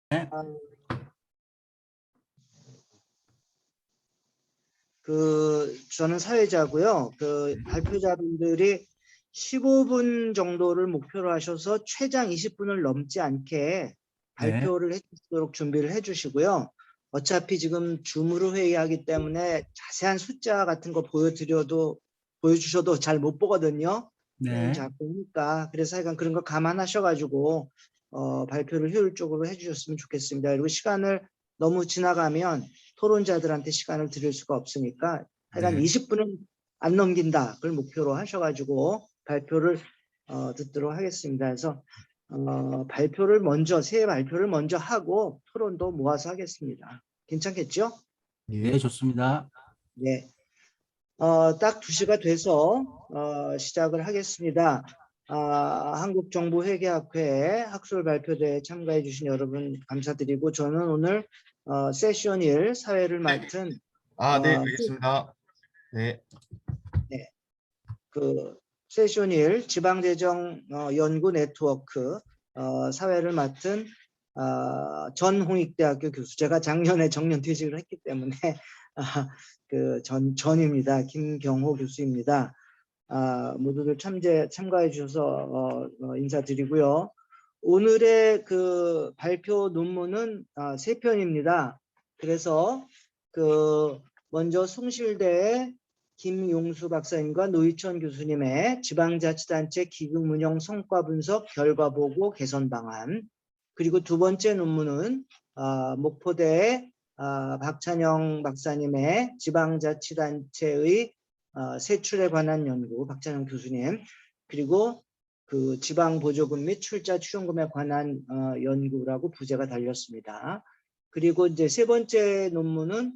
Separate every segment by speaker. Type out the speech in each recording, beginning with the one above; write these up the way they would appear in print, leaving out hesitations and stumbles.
Speaker 1: 네.
Speaker 2: 저는 사회자고요. 발표자분들이 15분 정도를 목표로 하셔서 최장 20분을 넘지 않게
Speaker 1: 네.
Speaker 2: 발표를 해주도록 준비를 해주시고요. 어차피 지금 줌으로 회의하기 때문에 자세한 숫자 같은 거 보여주셔도 잘 못 보거든요.
Speaker 1: 네.
Speaker 2: 자꾸 하니까. 그래서 약간 그런 거 감안하셔가지고 발표를 효율적으로 해주셨으면 좋겠습니다. 그리고 시간을 너무 지나가면 토론자들한테 시간을 드릴 수가 없으니까 하여간
Speaker 1: 네.
Speaker 2: 20분은 안 넘긴다. 그걸 목표로 하셔가지고 발표를 듣도록 하겠습니다. 그래서 새해 발표를 먼저 하고 토론도 모아서 하겠습니다. 괜찮겠죠?
Speaker 1: 네, 좋습니다.
Speaker 2: 네. 딱 2시가 돼서 시작을 하겠습니다. 한국정보회계학회 학술 발표대에 참가해 주신 여러분 감사드리고 저는 오늘 세션 1 사회를 맡은
Speaker 3: 네, 알겠습니다. 네.
Speaker 2: 네, 세션 1 지방재정 연구 네트워크 사회를 맡은 전홍익대학교 교수, 제가 작년에 정년퇴직을 했기 때문에 전입니다. 김경호 교수입니다. 모두들 참가해 주셔서 인사드리고요. 오늘의 발표 논문은 3편입니다. 그래서 먼저 숭실대의 김용수 박사님과 노희천 교수님의 지방자치단체 기금운영 성과 분석 결과 보고 개선 방안, 그리고 두 번째 논문은 목포대의 박찬영 박사님의 지방자치단체의 세출에 관한 연구, 박찬영 교수님, 그리고 지방보조금 및 출자 추정금에 관한 연구라고 부제가 달렸습니다. 그리고 이제 세 번째 논문은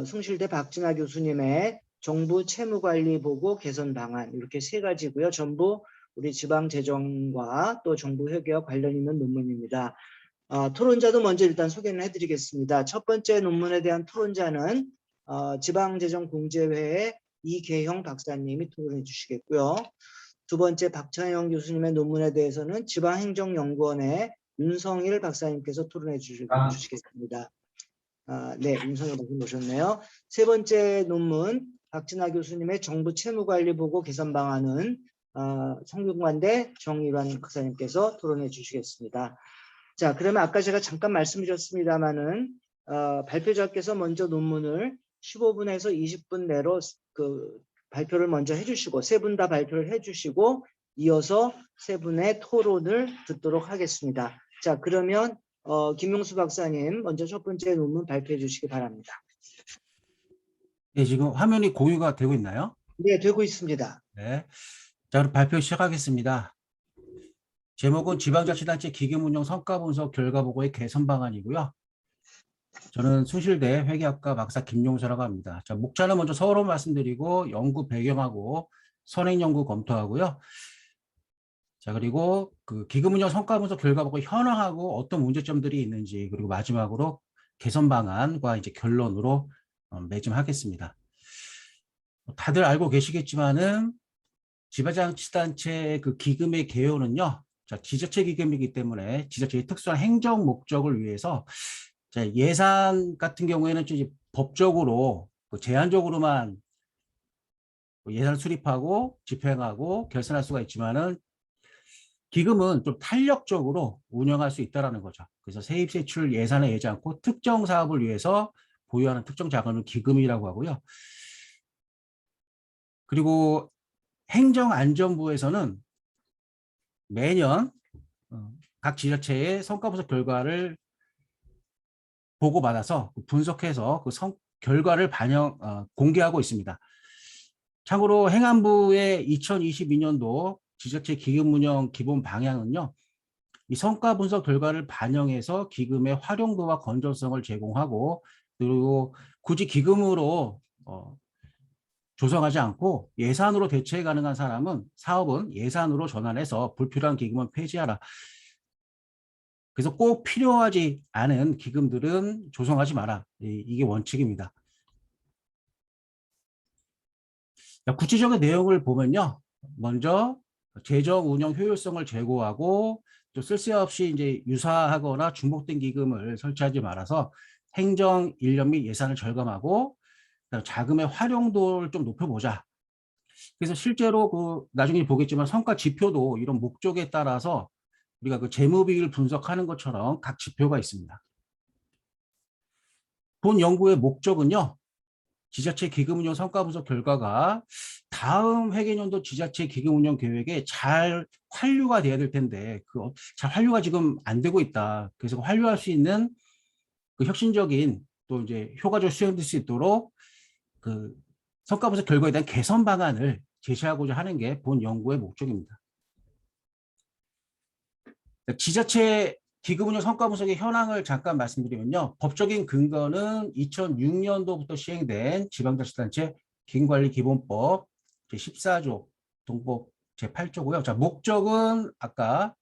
Speaker 2: 숭실대 박진아 교수님의 정부 채무관리 보고 개선 방안, 이렇게 3가지고요. 전부 우리 지방재정과 또 정부 회계와 관련 있는 논문입니다. 토론자도 먼저 일단 소개를 해드리겠습니다. 첫 번째 논문에 대한 토론자는 지방재정공제회의 이계형 박사님이 토론해 주시겠고요. 두 번째 박찬영 교수님의 논문에 대해서는 지방행정연구원의 윤성일 박사님께서 토론해 주시겠습니다. 네, 윤성일 박사님 모셨네요. 세 번째 논문 박진아 교수님의 정부 채무관리 보고 개선 방안은 성균관대 정일환 박사님께서 토론해 주시겠습니다. 자, 그러면 아까 제가 잠깐 말씀드렸습니다마는 발표자께서 먼저 논문을 15분에서 20분 내로 발표를 먼저 해주시고, 3분 다 발표를 해주시고 이어서 3분의 토론을 듣도록 하겠습니다. 자, 그러면 김용수 박사님 먼저 첫 번째 논문 발표해 주시기 바랍니다.
Speaker 1: 네, 지금 화면이 공유가 되고 있나요?
Speaker 2: 네, 되고 있습니다.
Speaker 1: 네. 자, 그럼 발표 시작하겠습니다. 제목은 지방자치단체 기금운용 성과 분석 결과 보고의 개선 방안이고요. 저는 숭실대 회계학과 박사 김용수라고 합니다. 자, 목차는 먼저 서로 말씀드리고 연구 배경하고 선행 연구 검토하고요. 자, 그리고 기금운용 성과 분석 결과 보고 현황하고 어떤 문제점들이 있는지, 그리고 마지막으로 개선 방안과 이제 결론으로 매짐하겠습니다. 다들 알고 계시겠지만은 지방자치단체 기금의 개요는요, 자, 지자체 기금이기 때문에 지자체의 특수한 행정 목적을 위해서 자, 예산 같은 경우에는 좀 이제 법적으로 제한적으로만 예산을 수립하고 집행하고 결산할 수가 있지만은 기금은 좀 탄력적으로 운영할 수 있다는 거죠. 그래서 세입 세출 예산에 예지 않고 특정 사업을 위해서 보유하는 특정 자금을 기금이라고 하고요. 그리고 행정안전부에서는 매년 각 지자체의 성과분석 결과를 보고받아서 분석해서 결과를 공개하고 있습니다. 참고로 행안부의 2022년도 지자체 기금운영 기본 방향은요, 이 성과 분석 결과를 반영해서 기금의 활용도와 건전성을 제공하고, 그리고 굳이 기금으로 조성하지 않고 예산으로 대체 가능한 사업은 예산으로 전환해서 불필요한 기금은 폐지하라. 그래서 꼭 필요하지 않은 기금들은 조성하지 마라. 이게 원칙입니다. 구체적인 내용을 보면요. 먼저 재정 운영 효율성을 제고하고 또 쓸데없이 이제 유사하거나 중복된 기금을 설치하지 말아서 행정 인력 및 예산을 절감하고 그다음에 자금의 활용도를 좀 높여보자. 그래서 실제로 그 나중에 보겠지만 성과 지표도 이런 목적에 따라서 우리가 그 재무비율 분석하는 것처럼 각 지표가 있습니다. 본 연구의 목적은요, 지자체 기금운용 성과 분석 결과가 다음 회계년도 지자체 기금운용 계획에 잘 환류가 돼야 될 텐데 잘 환류가 지금 안 되고 있다. 그래서 환류할 수 있는 그 혁신적인 또 이제 효과적으로 수행될 수 있도록 그 성과 분석 결과에 대한 개선 방안을 제시하고자 하는 게 본 연구의 목적입니다. 지자체 기금운용 성과 분석의 현황을 잠깐 말씀드리면요. 법적인 근거는 2006년도부터 시행된 지방자치단체 기금관리기본법 제14조 동법 제8조고요. 자, 목적은 아까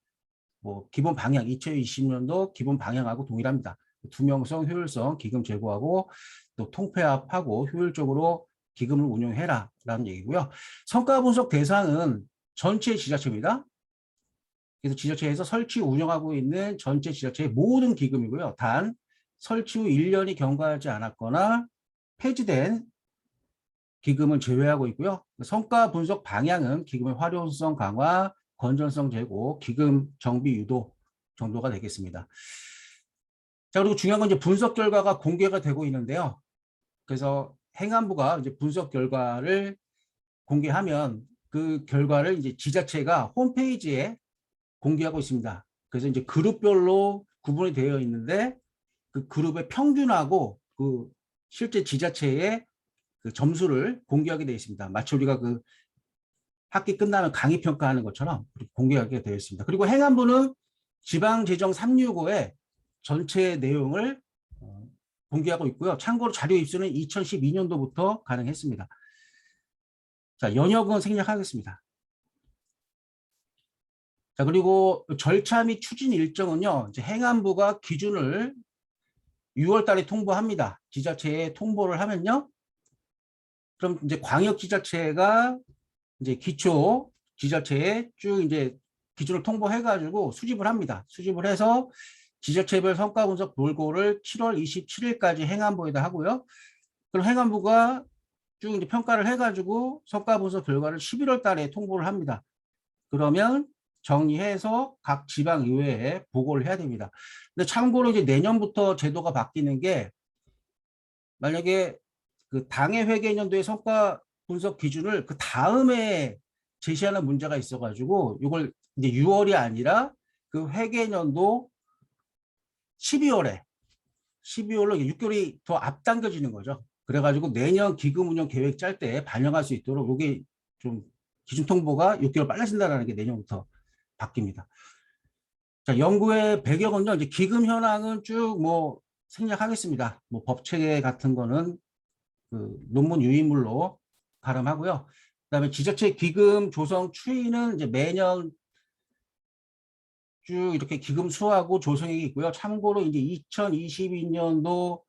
Speaker 1: 뭐 기본 방향 2020년도 기본 방향하고 동일합니다. 투명성, 효율성, 기금 제고하고 또 통폐합하고 효율적으로 기금을 운용해라라는 얘기고요. 성과 분석 대상은 전체 지자체입니다. 그래서 지자체에서 설치 운영하고 있는 전체 지자체의 모든 기금이고요. 단 설치 후 1년이 경과하지 않았거나 폐지된 기금은 제외하고 있고요. 성과 분석 방향은 기금의 활용성 강화, 건전성 제고, 기금 정비 유도 정도가 되겠습니다. 자, 그리고 중요한 건 이제 분석 결과가 공개가 되고 있는데요. 그래서 행안부가 이제 분석 결과를 공개하면 그 결과를 이제 지자체가 홈페이지에 공개하고 있습니다. 그래서 이제 그룹별로 구분이 되어 있는데 그 그룹의 평균하고 그 실제 지자체의 그 점수를 공개하게 되어 있습니다. 마치 우리가 그 학기 끝나면 강의 평가하는 것처럼 공개하게 되어 있습니다. 그리고 행안부는 지방재정 365에 전체 내용을 공개하고 있고요. 참고로 자료 입수는 2012년도부터 가능했습니다. 자, 연역은 생략하겠습니다. 자, 그리고 절차 및 추진 일정은요, 이제 행안부가 기준을 6월 달에 통보합니다. 지자체에 통보를 하면요, 그럼 이제 광역지자체가 이제 기초 지자체에 쭉 이제 기준을 통보해가지고 수집을 합니다. 수집을 해서 지자체별 성과 분석 돌고를 7월 27일까지 행안부에다 하고요. 그럼 행안부가 쭉 이제 평가를 해가지고 성과 분석 결과를 11월 달에 통보를 합니다. 그러면 정리해서 각 지방의회에 보고를 해야 됩니다. 근데 참고로 이제 내년부터 제도가 바뀌는 게 만약에 그 당해 회계년도의 성과 분석 기준을 그 다음에 제시하는 문제가 있어가지고 이걸 이제 6월이 아니라 그 회계년도 12월로 6개월이 더 앞당겨지는 거죠. 그래가지고 내년 기금운용 계획 짤 때 반영할 수 있도록 이게 좀 기준 통보가 6개월 빨라진다는 게 내년부터 바뀝니다. 자, 연구의 배경은요, 이제 기금 현황은 쭉 뭐 생략하겠습니다. 뭐 법체계 같은 거는 그 논문 유인물로 가름하고요. 그다음에 지자체 기금 조성 추이는 이제 매년 쭉 이렇게 기금 수하고 조성액이 있고요. 참고로 이제 2022년도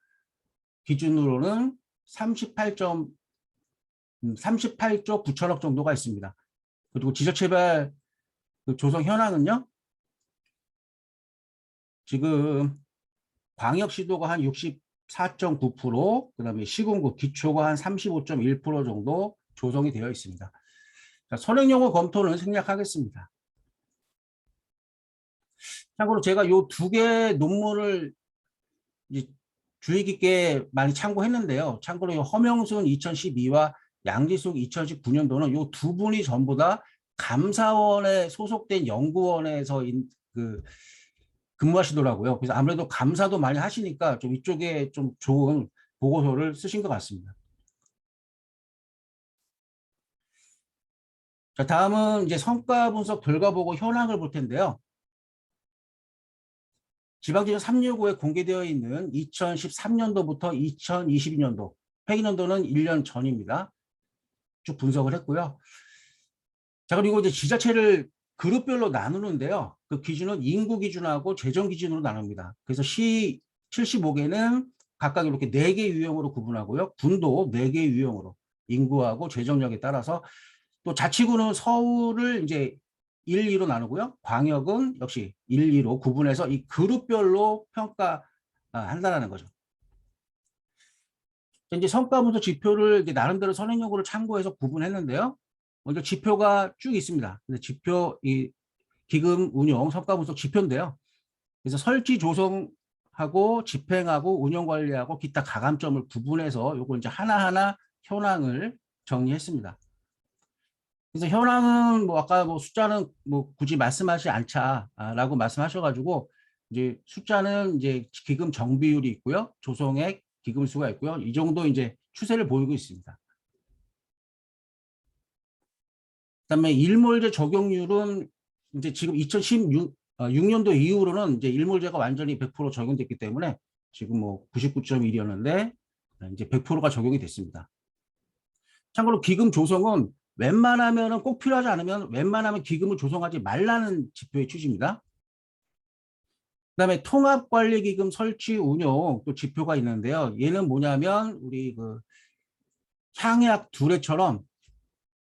Speaker 1: 기준으로는 38조 9천억 정도가 있습니다. 그리고 지자체별 그 조성 현황은요. 지금 광역시도가 한 64.9%, 그다음에 시군구 기초가 한 35.1% 정도 조성이 되어 있습니다. 자, 선행용어 검토는 생략하겠습니다. 참고로 제가 이 두 개의 논문을 이제 주의 깊게 많이 참고했는데요. 참고로 허명순 2012와 양지숙 2019년도는 이 두 분이 전부 다 감사원에 소속된 연구원에서 근무하시더라고요. 그래서 아무래도 감사도 많이 하시니까 좀 이쪽에 좀 좋은 보고서를 쓰신 것 같습니다. 자, 다음은 이제 성과 분석 결과 보고 현황을 볼 텐데요. 지방재정 365에 공개되어 있는 2013년도부터 2022년도, 회계년도는 1년 전입니다. 쭉 분석을 했고요. 자, 그리고 이제 지자체를 그룹별로 나누는데요. 그 기준은 인구 기준하고 재정 기준으로 나눕니다. 그래서 시 75개는 각각 이렇게 4개 유형으로 구분하고요. 군도 4개 유형으로 인구하고 재정력에 따라서 또 자치구는 서울을 이제 1, 2로 나누고요. 광역은 역시 1, 2로 구분해서 이 그룹별로 평가한다라는 거죠. 이제 성과분석 지표를 이제 나름대로 선행연구를 참고해서 구분했는데요. 먼저 지표가 쭉 있습니다. 근데 지표 이 기금 운용 성과분석 지표인데요. 그래서 설치 조성하고 집행하고 운영 관리하고 기타 가감점을 구분해서 요거 이제 하나하나 현황을 정리했습니다. 그래서 현황은 뭐 아까 뭐 숫자는 뭐 굳이 말씀하지 않자라고 말씀하셔가지고 이제 숫자는 이제 기금 정비율이 있고요, 조성액, 기금 수가 있고요. 이 정도 이제 추세를 보이고 있습니다. 그다음에 일몰제 적용률은 이제 지금 2016년도 이후로는 이제 일몰제가 완전히 100% 적용됐기 때문에 지금 뭐 99.1이었는데 이제 100%가 적용이 됐습니다. 참고로 기금 조성은 웬만하면은 꼭 필요하지 않으면 웬만하면 기금을 조성하지 말라는 지표의 취지입니다. 그다음에 통합관리기금 설치 운용 또 지표가 있는데요. 얘는 뭐냐면 우리 그 향약 두레처럼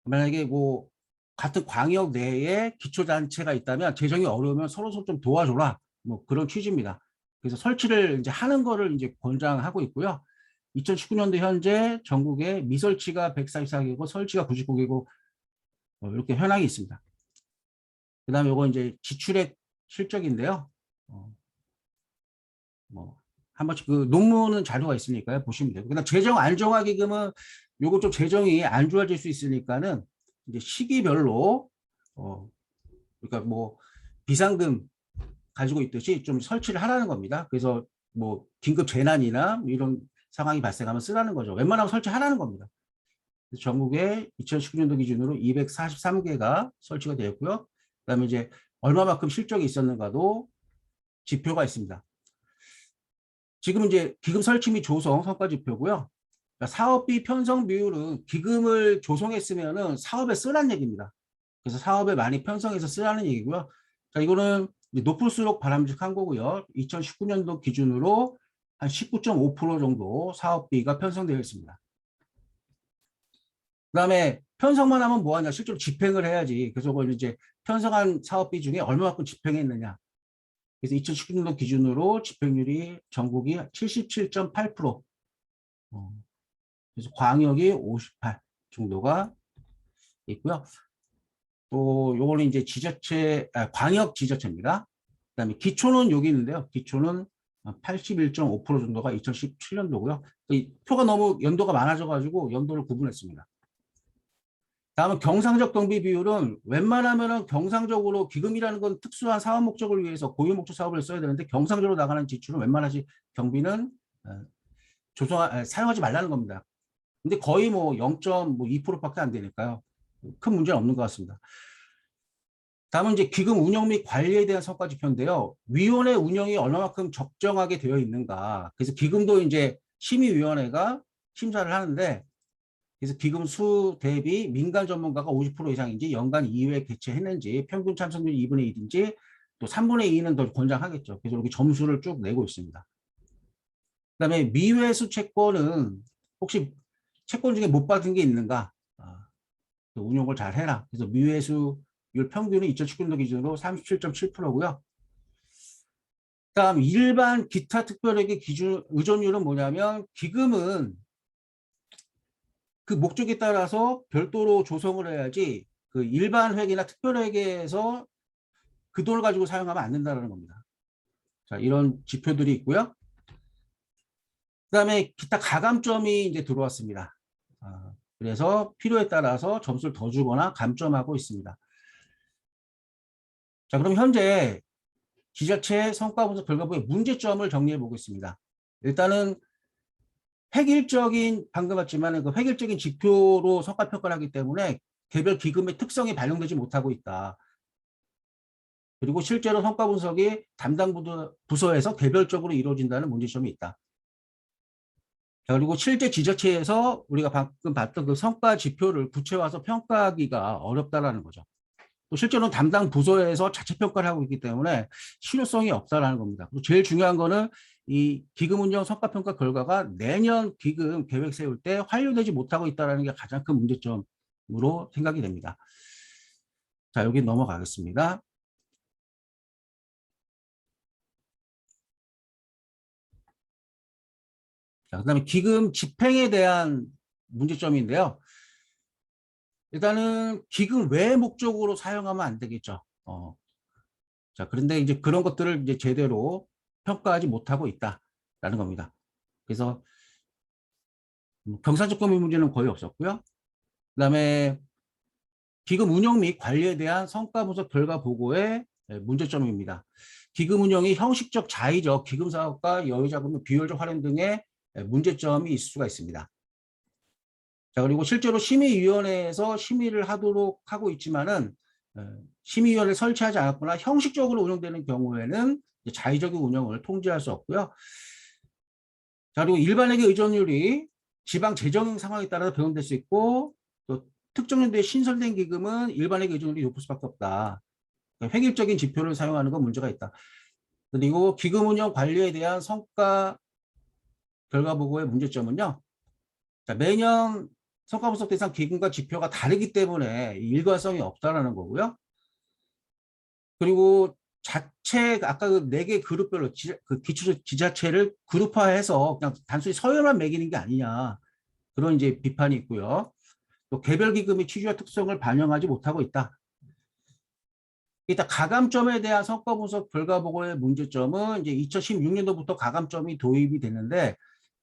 Speaker 1: 만약에 뭐 같은 광역 내에 기초단체가 있다면 재정이 어려우면 서로 좀 도와줘라. 뭐 그런 취지입니다. 그래서 설치를 이제 하는 거를 이제 권장하고 있고요. 2019년도 현재 전국에 미설치가 144개고 설치가 99개고 이렇게 현황이 있습니다. 그 다음에 이거 이제 지출액 실적인데요. 뭐 한 번씩 그 논문은 자료가 있으니까요. 보시면 되고. 그다음 재정 안정화 기금은 요거 좀 재정이 안 좋아질 수 있으니까는 이제 시기별로 그러니까 뭐 비상금 가지고 있듯이 좀 설치를 하라는 겁니다. 그래서 뭐 긴급 재난이나 이런 상황이 발생하면 쓰라는 거죠. 웬만하면 설치하라는 겁니다. 전국에 2019년도 기준으로 243개가 설치가 되었고요. 그다음에 이제 얼마만큼 실적이 있었는가도 지표가 있습니다. 지금 이제 기금 설치 및 조성 성과 지표고요. 그러니까 사업비 편성 비율은 기금을 조성했으면은 사업에 쓰라는 얘기입니다. 그래서 사업에 많이 편성해서 쓰라는 얘기고요. 자, 이거는 높을수록 바람직한 거고요. 2019년도 기준으로 한 19.5% 정도 사업비가 편성되어 있습니다. 그다음에 편성만 하면 뭐하냐? 실제로 집행을 해야지. 그래서 그걸 이제 편성한 사업비 중에 얼마만큼 집행했느냐. 그래서 2019년도 기준으로 집행률이 전국이 77.8%. 그래서 광역이 58 정도가 있고요. 또 요거는 이제 광역 지자체입니다. 그다음에 기초는 여기 있는데요. 기초는 81.5% 정도가 2017년도고요. 이 표가 너무 연도가 많아져가지고 연도를 구분했습니다. 다음은 경상적 경비 비율은 웬만하면은 경상적으로 기금이라는 건 특수한 사업 목적을 위해서 고유 목적 사업을 써야 되는데 경상적으로 나가는 지출은 웬만하지 경비는 사용하지 말라는 겁니다. 근데 거의 뭐 0.2%밖에 안 되니까요. 큰 문제는 없는 것 같습니다. 다음은 이제 기금 운영 및 관리에 대한 성과 지표인데요. 위원회 운영이 얼마만큼 적정하게 되어 있는가. 그래서 기금도 이제 심의위원회가 심사를 하는데 그래서 기금 수 대비 민간 전문가가 50% 이상인지 연간 2회 개최했는지 평균 참석률 2분의 1인지 또 3분의 2는 더 권장하겠죠. 그래서 이렇게 점수를 쭉 내고 있습니다. 그다음에 미회수 채권은 혹시 채권 중에 못 받은 게 있는가? 운용을 잘 해라. 그래서 미회수율 평균은 2019년도 기준으로 37.7%고요. 다음 일반 기타 특별회계 기준 의존율은 뭐냐면 기금은 그 목적에 따라서 별도로 조성을 해야지 그 일반 회계나 특별회계에서 그 돈을 가지고 사용하면 안 된다는 겁니다. 자, 이런 지표들이 있고요. 그다음에 기타 가감점이 이제 들어왔습니다. 그래서 필요에 따라서 점수를 더 주거나 감점하고 있습니다. 자, 그럼 현재 지자체 성과분석 결과부의 문제점을 정리해 보겠습니다. 일단은 획일적인 방금 봤지만 그 획일적인 지표로 성과평가를 하기 때문에 개별 기금의 특성이 반영되지 못하고 있다. 그리고 실제로 성과분석이 담당 부서에서 개별적으로 이루어진다는 문제점이 있다. 자, 그리고 실제 지자체에서 우리가 방금 봤던 그 성과 지표를 구체화해서 평가하기가 어렵다라는 거죠. 또 실제로는 담당 부서에서 자체 평가를 하고 있기 때문에 실효성이 없다라는 겁니다. 그리고 제일 중요한 거는 이 기금 운영 성과 평가 결과가 내년 기금 계획 세울 때 활용되지 못하고 있다는 게 가장 큰 문제점으로 생각이 됩니다. 자, 여기 넘어가겠습니다. 자, 그다음에 기금 집행에 대한 문제점인데요. 일단은 기금 외 목적으로 사용하면 안 되겠죠. 자, 그런데 이제 그런 것들을 이제 제대로 평가하지 못하고 있다라는 겁니다. 그래서 경사적 범위 문제는 거의 없었고요. 그다음에 기금 운영 및 관리에 대한 성과 분석 결과 보고의 문제점입니다. 기금 운영이 형식적 자의적 기금 사업과 여유 자금의 비효율적 활용 등의 문제점이 있을 수가 있습니다. 자, 그리고 실제로 심의위원회에서 심의를 하도록 하고 있지만은 심의위원회를 설치하지 않았거나 형식적으로 운영되는 경우에는 자의적인 운영을 통제할 수 없고요. 자, 그리고 일반회계 의존율이 지방 재정 상황에 따라서 변동될 수 있고, 또 특정 연도에 신설된 기금은 일반회계 의존율이 높을 수밖에 없다. 그러니까 획일적인 지표를 사용하는 건 문제가 있다. 그리고 기금 운영 관리에 대한 성과 결과 보고의 문제점은요. 자, 매년 성과 분석 대상 기금과 지표가 다르기 때문에 일관성이 없다라는 거고요. 그리고 자체 아까 그 4개 그룹별로 그 기초 지자체를 그룹화해서 그냥 단순히 서열만 매기는 게 아니냐, 그런 이제 비판이 있고요. 또 개별 기금의 취지와 특성을 반영하지 못하고 있다. 일단 가감점에 대한 성과 분석 결과 보고의 문제점은 이제 2016년도부터 가감점이 도입이 됐는데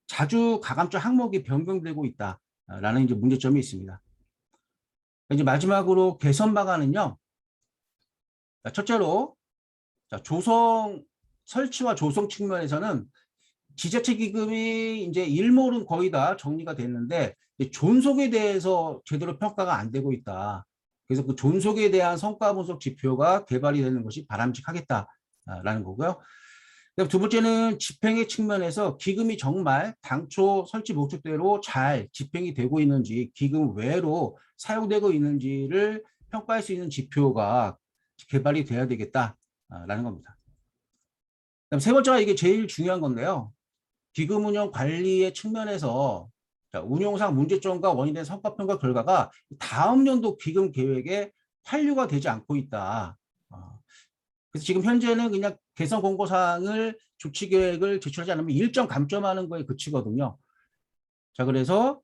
Speaker 1: 자주 가감점 항목이 변경되고 있다라는 이제 문제점이 있습니다. 이제 마지막으로 개선 방안은요. 첫째로 조성 설치와 조성 측면에서는 지자체 기금이 이제 일몰은 거의 다 정리가 됐는데 존속에 대해서 제대로 평가가 안 되고 있다. 그래서 그 존속에 대한 성과 분석 지표가 개발이 되는 것이 바람직하겠다라는 거고요. 두 번째는 집행의 측면에서 기금이 정말 당초 설치 목적대로 잘 집행이 되고 있는지, 기금 외로 사용되고 있는지를 평가할 수 있는 지표가 개발이 돼야 되겠다라는 겁니다. 그다음 세 번째가 이게 제일 중요한 건데요. 기금 운영 관리의 측면에서 운용상 문제점과 원인된 성과평가 결과가 다음 연도 기금 계획에 환류가 되지 않고 있다. 그래서 지금 현재는 그냥 개선 공고사항을 조치 계획을 제출하지 않으면 일정 감점하는 거에 그치거든요. 자, 그래서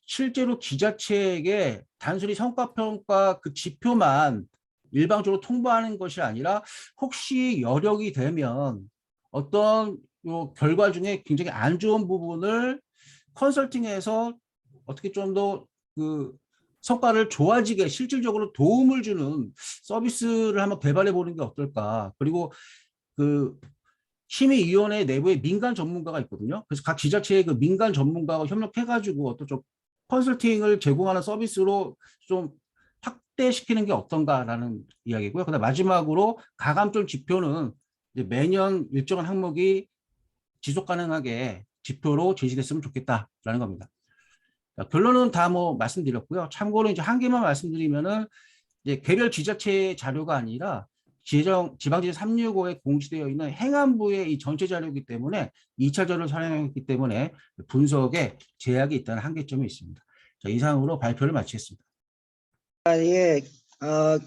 Speaker 1: 실제로 기자체에게 단순히 성과평가 그 지표만 일방적으로 통보하는 것이 아니라 혹시 여력이 되면 어떤 요 결과 중에 굉장히 안 좋은 부분을 컨설팅해서 어떻게 좀 더 그 성과를 좋아지게 실질적으로 도움을 주는 서비스를 한번 개발해 보는 게 어떨까. 그리고 그 심의위원회 내부에 민간 전문가가 있거든요. 그래서 각 지자체의 그 민간 전문가와 협력해가지고 어떤 좀 컨설팅을 제공하는 서비스로 좀 확대시키는 게 어떤가라는 이야기고요. 그다음 마지막으로 가감점 지표는 이제 매년 일정한 항목이 지속 가능하게 지표로 제시됐으면 좋겠다라는 겁니다. 결론은 다 뭐 말씀드렸고요. 참고로 이제 한 개만 말씀드리면은 이제 개별 지자체 자료가 아니라 지방지제 365에 공시되어 있는 행안부의 이 전체 자료이기 때문에 2차 자료를 사용했기 때문에 분석에 제약이 있다는 한계점이 있습니다. 자, 이상으로 발표를 마치겠습니다.
Speaker 2: 예,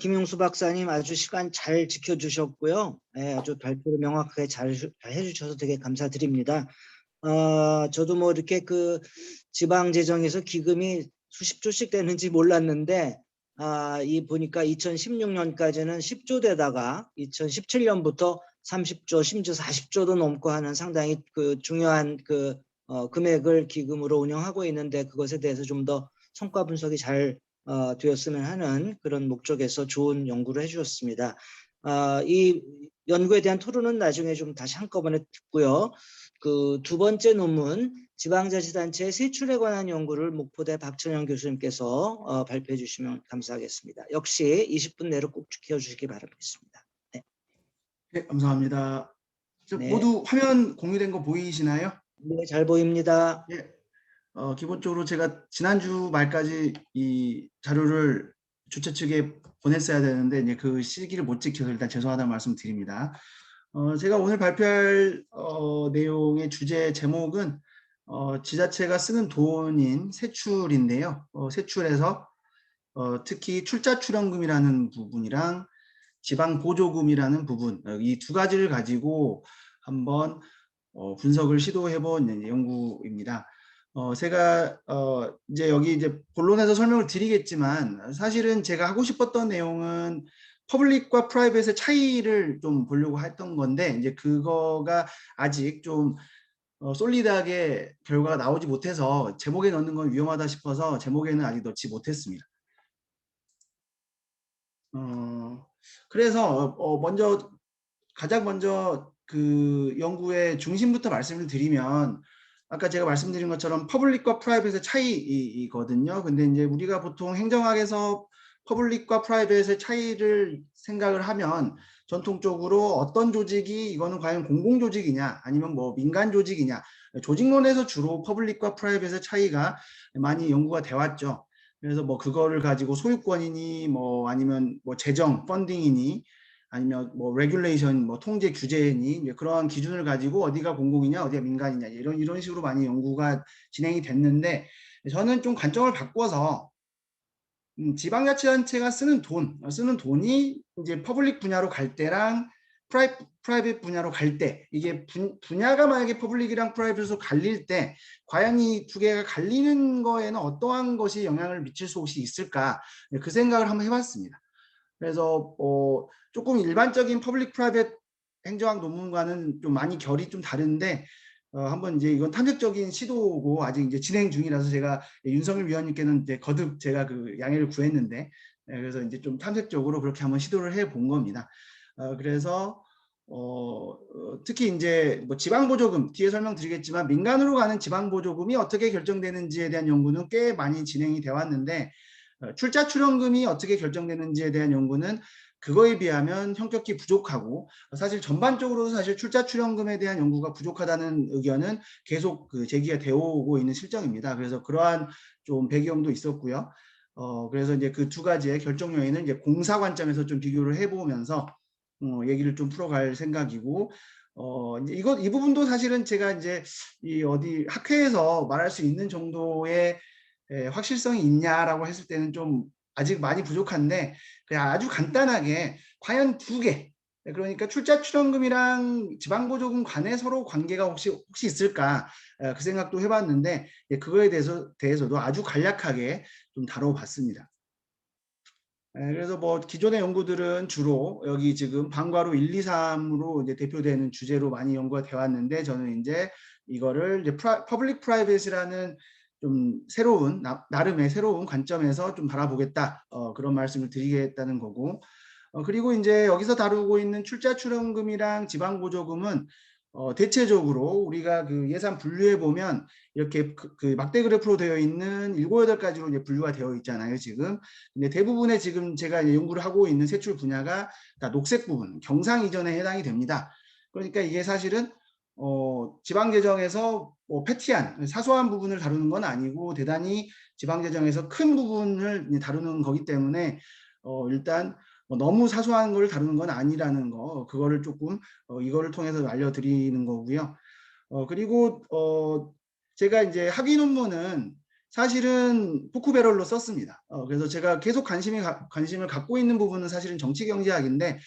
Speaker 2: 김용수 박사님 아주 시간 잘 지켜주셨고요. 예, 아주 발표를 명확하게 잘 해주셔서 되게 감사드립니다. 저도 뭐 이렇게 그 지방재정에서 기금이 수십 조씩 되는지 몰랐는데, 이 보니까 2016년까지는 10조 되다가 2017년부터 30조, 심지어 40조도 넘고 하는 상당히 그 중요한 그 금액을 기금으로 운영하고 있는데 그것에 대해서 좀 더 성과 분석이 잘 되었으면 하는 그런 목적에서 좋은 연구를 해주셨습니다. 이 연구에 대한 토론은 나중에 좀 다시 한꺼번에 듣고요. 그 두 번째 논문 지방자치단체 세출에 관한 연구를 목포대 박천영 교수님께서 발표해 주시면 감사하겠습니다. 역시 20분 내로 꼭 지켜주시기 바라겠습니다. 네.
Speaker 4: 네, 감사합니다.
Speaker 2: 네.
Speaker 4: 모두 화면 공유된 거 보이시나요?
Speaker 2: 네, 잘 보입니다.
Speaker 4: 예. 기본적으로 제가 지난주 말까지 이 자료를 주최 측에 보냈어야 되는데 이제 그 시기를 못 지켜서 일단 죄송하다는 말씀 드립니다. 제가 오늘 발표할 내용의 주제 제목은 지자체가 쓰는 돈인 세출인데요. 세출에서 특히 출자 출연금이라는 부분이랑 지방 보조금이라는 부분, 이 두 가지를 가지고 한번 분석을 시도해본 연구입니다. 제가 이제 여기 이제 본론에서 설명을 드리겠지만 사실은 제가 하고 싶었던 내용은 퍼블릭과 프라이빗의 차이를 좀 보려고 했던 건데 이제 그거가 아직 좀 솔리드하게 결과가 나오지 못해서 제목에 넣는 건 위험하다 싶어서 제목에는 아직 넣지 못했습니다. 그래서 가장 먼저 그 연구의 중심부터 말씀을 드리면 아까 제가 말씀드린 것처럼 퍼블릭과 프라이빗의 차이이거든요. 근데 이제 우리가 보통 행정학에서 퍼블릭과 프라이빗의 차이를 생각을 하면 전통적으로 어떤 조직이 이거는 과연 공공조직이냐 아니면 뭐 민간 조직이냐 조직론에서 주로 퍼블릭과 프라이빗의 차이가 많이 연구가 돼 왔죠. 그래서 뭐 그거를 가지고 소유권이니 뭐 아니면 뭐 재정 펀딩이니 아니면 뭐 레귤레이션 뭐 통제 규제니 이제 그러한 기준을 가지고 어디가 공공이냐 어디가 민간이냐 이런 식으로 많이 연구가 진행이 됐는데 저는 좀 관점을 바꿔서 지방자치단체가 쓰는 돈이 이제 퍼블릭 분야로 갈 때랑 프라이빗 분야로 갈 때 이게 분야가 만약에 퍼블릭이랑 프라이빗으로 갈릴 때 과연 이 두 개가 갈리는 거에는 어떠한 것이 영향을 미칠 수 혹시 있을까 그 생각을 한번 해봤습니다. 그래서 조금 일반적인 퍼블릭 프라이빗 행정학 논문과는 좀 많이 결이 좀 다른데 한번 이제 이건 탐색적인 시도고 아직 이제 진행 중이라서 제가 윤석열 위원님께는 이제 거듭 제가 그 양해를 구했는데 그래서 이제 좀 탐색적으로 그렇게 한번 시도를 해본 겁니다. 그래서 특히 이제 뭐 지방보조금 뒤에 설명드리겠지만 민간으로 가는 지방보조금이 어떻게 결정되는지에 대한 연구는 꽤 많이 진행이 되어 왔는데 출자 출연금이 어떻게 결정되는지에 대한 연구는 그거에 비하면 형격히 부족하고 사실 전반적으로 사실 출자 출연금에 대한 연구가 부족하다는 의견은 계속 그 제기가 되어 오고 있는 실정입니다. 그래서 그러한 좀 배경도 있었고요. 그래서 이제 그 두 가지의 결정 요인은 이제 공사 관점에서 좀 비교를 해보면서 얘기를 좀 풀어갈 생각이고 이제 이 부분도 사실은 제가 이제 이 어디 학회에서 말할 수 있는 정도의 확실성이 있냐라고 했을 때는 좀 아직 많이 부족한데 그냥 아주 간단하게 과연 두 개 그러니까 출자 출연금이랑 지방보조금 간에 서로 관계가 혹시 있을까 그 생각도 해봤는데 그거에 대해서도 아주 간략하게 좀 다뤄봤습니다. 그래서 뭐 기존의 연구들은 주로 여기 지금 방과후 1, 2, 3으로 이제 대표되는 주제로 많이 연구가 되어 왔는데 저는 이제 이거를 이제 퍼블릭 프라이빗이라는 좀 새로운 나름의 새로운 관점에서 좀 바라보겠다 그런 말씀을 드리겠다는 거고 그리고 이제 여기서 다루고 있는 출자 출연금이랑 지방보조금은 대체적으로 우리가 그 예산 분류해 보면 이렇게 그 막대 그래프로 되어 있는 7, 8가지로 이제 분류가 되어 있잖아요, 지금. 근데 대부분의 지금 제가 연구를 하고 있는 세출 분야가 다 녹색 부분, 경상 이전에 해당이 됩니다. 그러니까 이게 사실은 지방재정에서 패티한 사소한 부분을 다루는 건 아니고 대단히 지방재정에서 큰 부분을 다루는 거기 때문에 일단 너무 사소한 걸 다루는 건 아니라는 거 그거를 조금 이거를 통해서 알려드리는 거고요. 그리고 제가 이제 학위 논문은 사실은 포크배럴로 썼습니다. 그래서 제가 계속 관심을 갖고 있는 부분은 사실은 정치경제학인데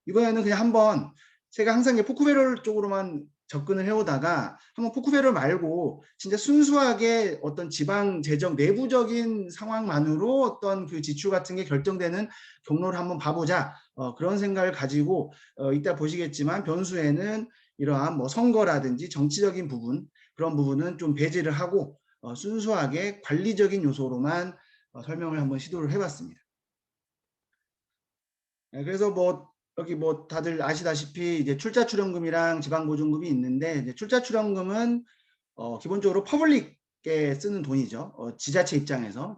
Speaker 4: 이번에는 그냥 한번 제가 항상 포크배럴 쪽으로만 접근을 해오다가 한번 포크배럴 말고 진짜 순수하게 어떤 지방 재정 내부적인 상황만으로 어떤 그 지출 같은 게 결정되는 경로를 한번 봐보자 그런 생각을 가지고 이따 보시겠지만 변수에는 이러한 뭐 선거라든지 정치적인 부분 그런 부분은 좀 배제를 하고 순수하게 관리적인 요소로만 설명을 한번 시도를 해봤습니다. 그래서 뭐 여기 뭐 다들 아시다시피 이제 출자 출연금이랑 지방보조금이 있는데 이제 출자 출연금은 기본적으로 퍼블릭에 쓰는 돈이죠. 지자체 입장에서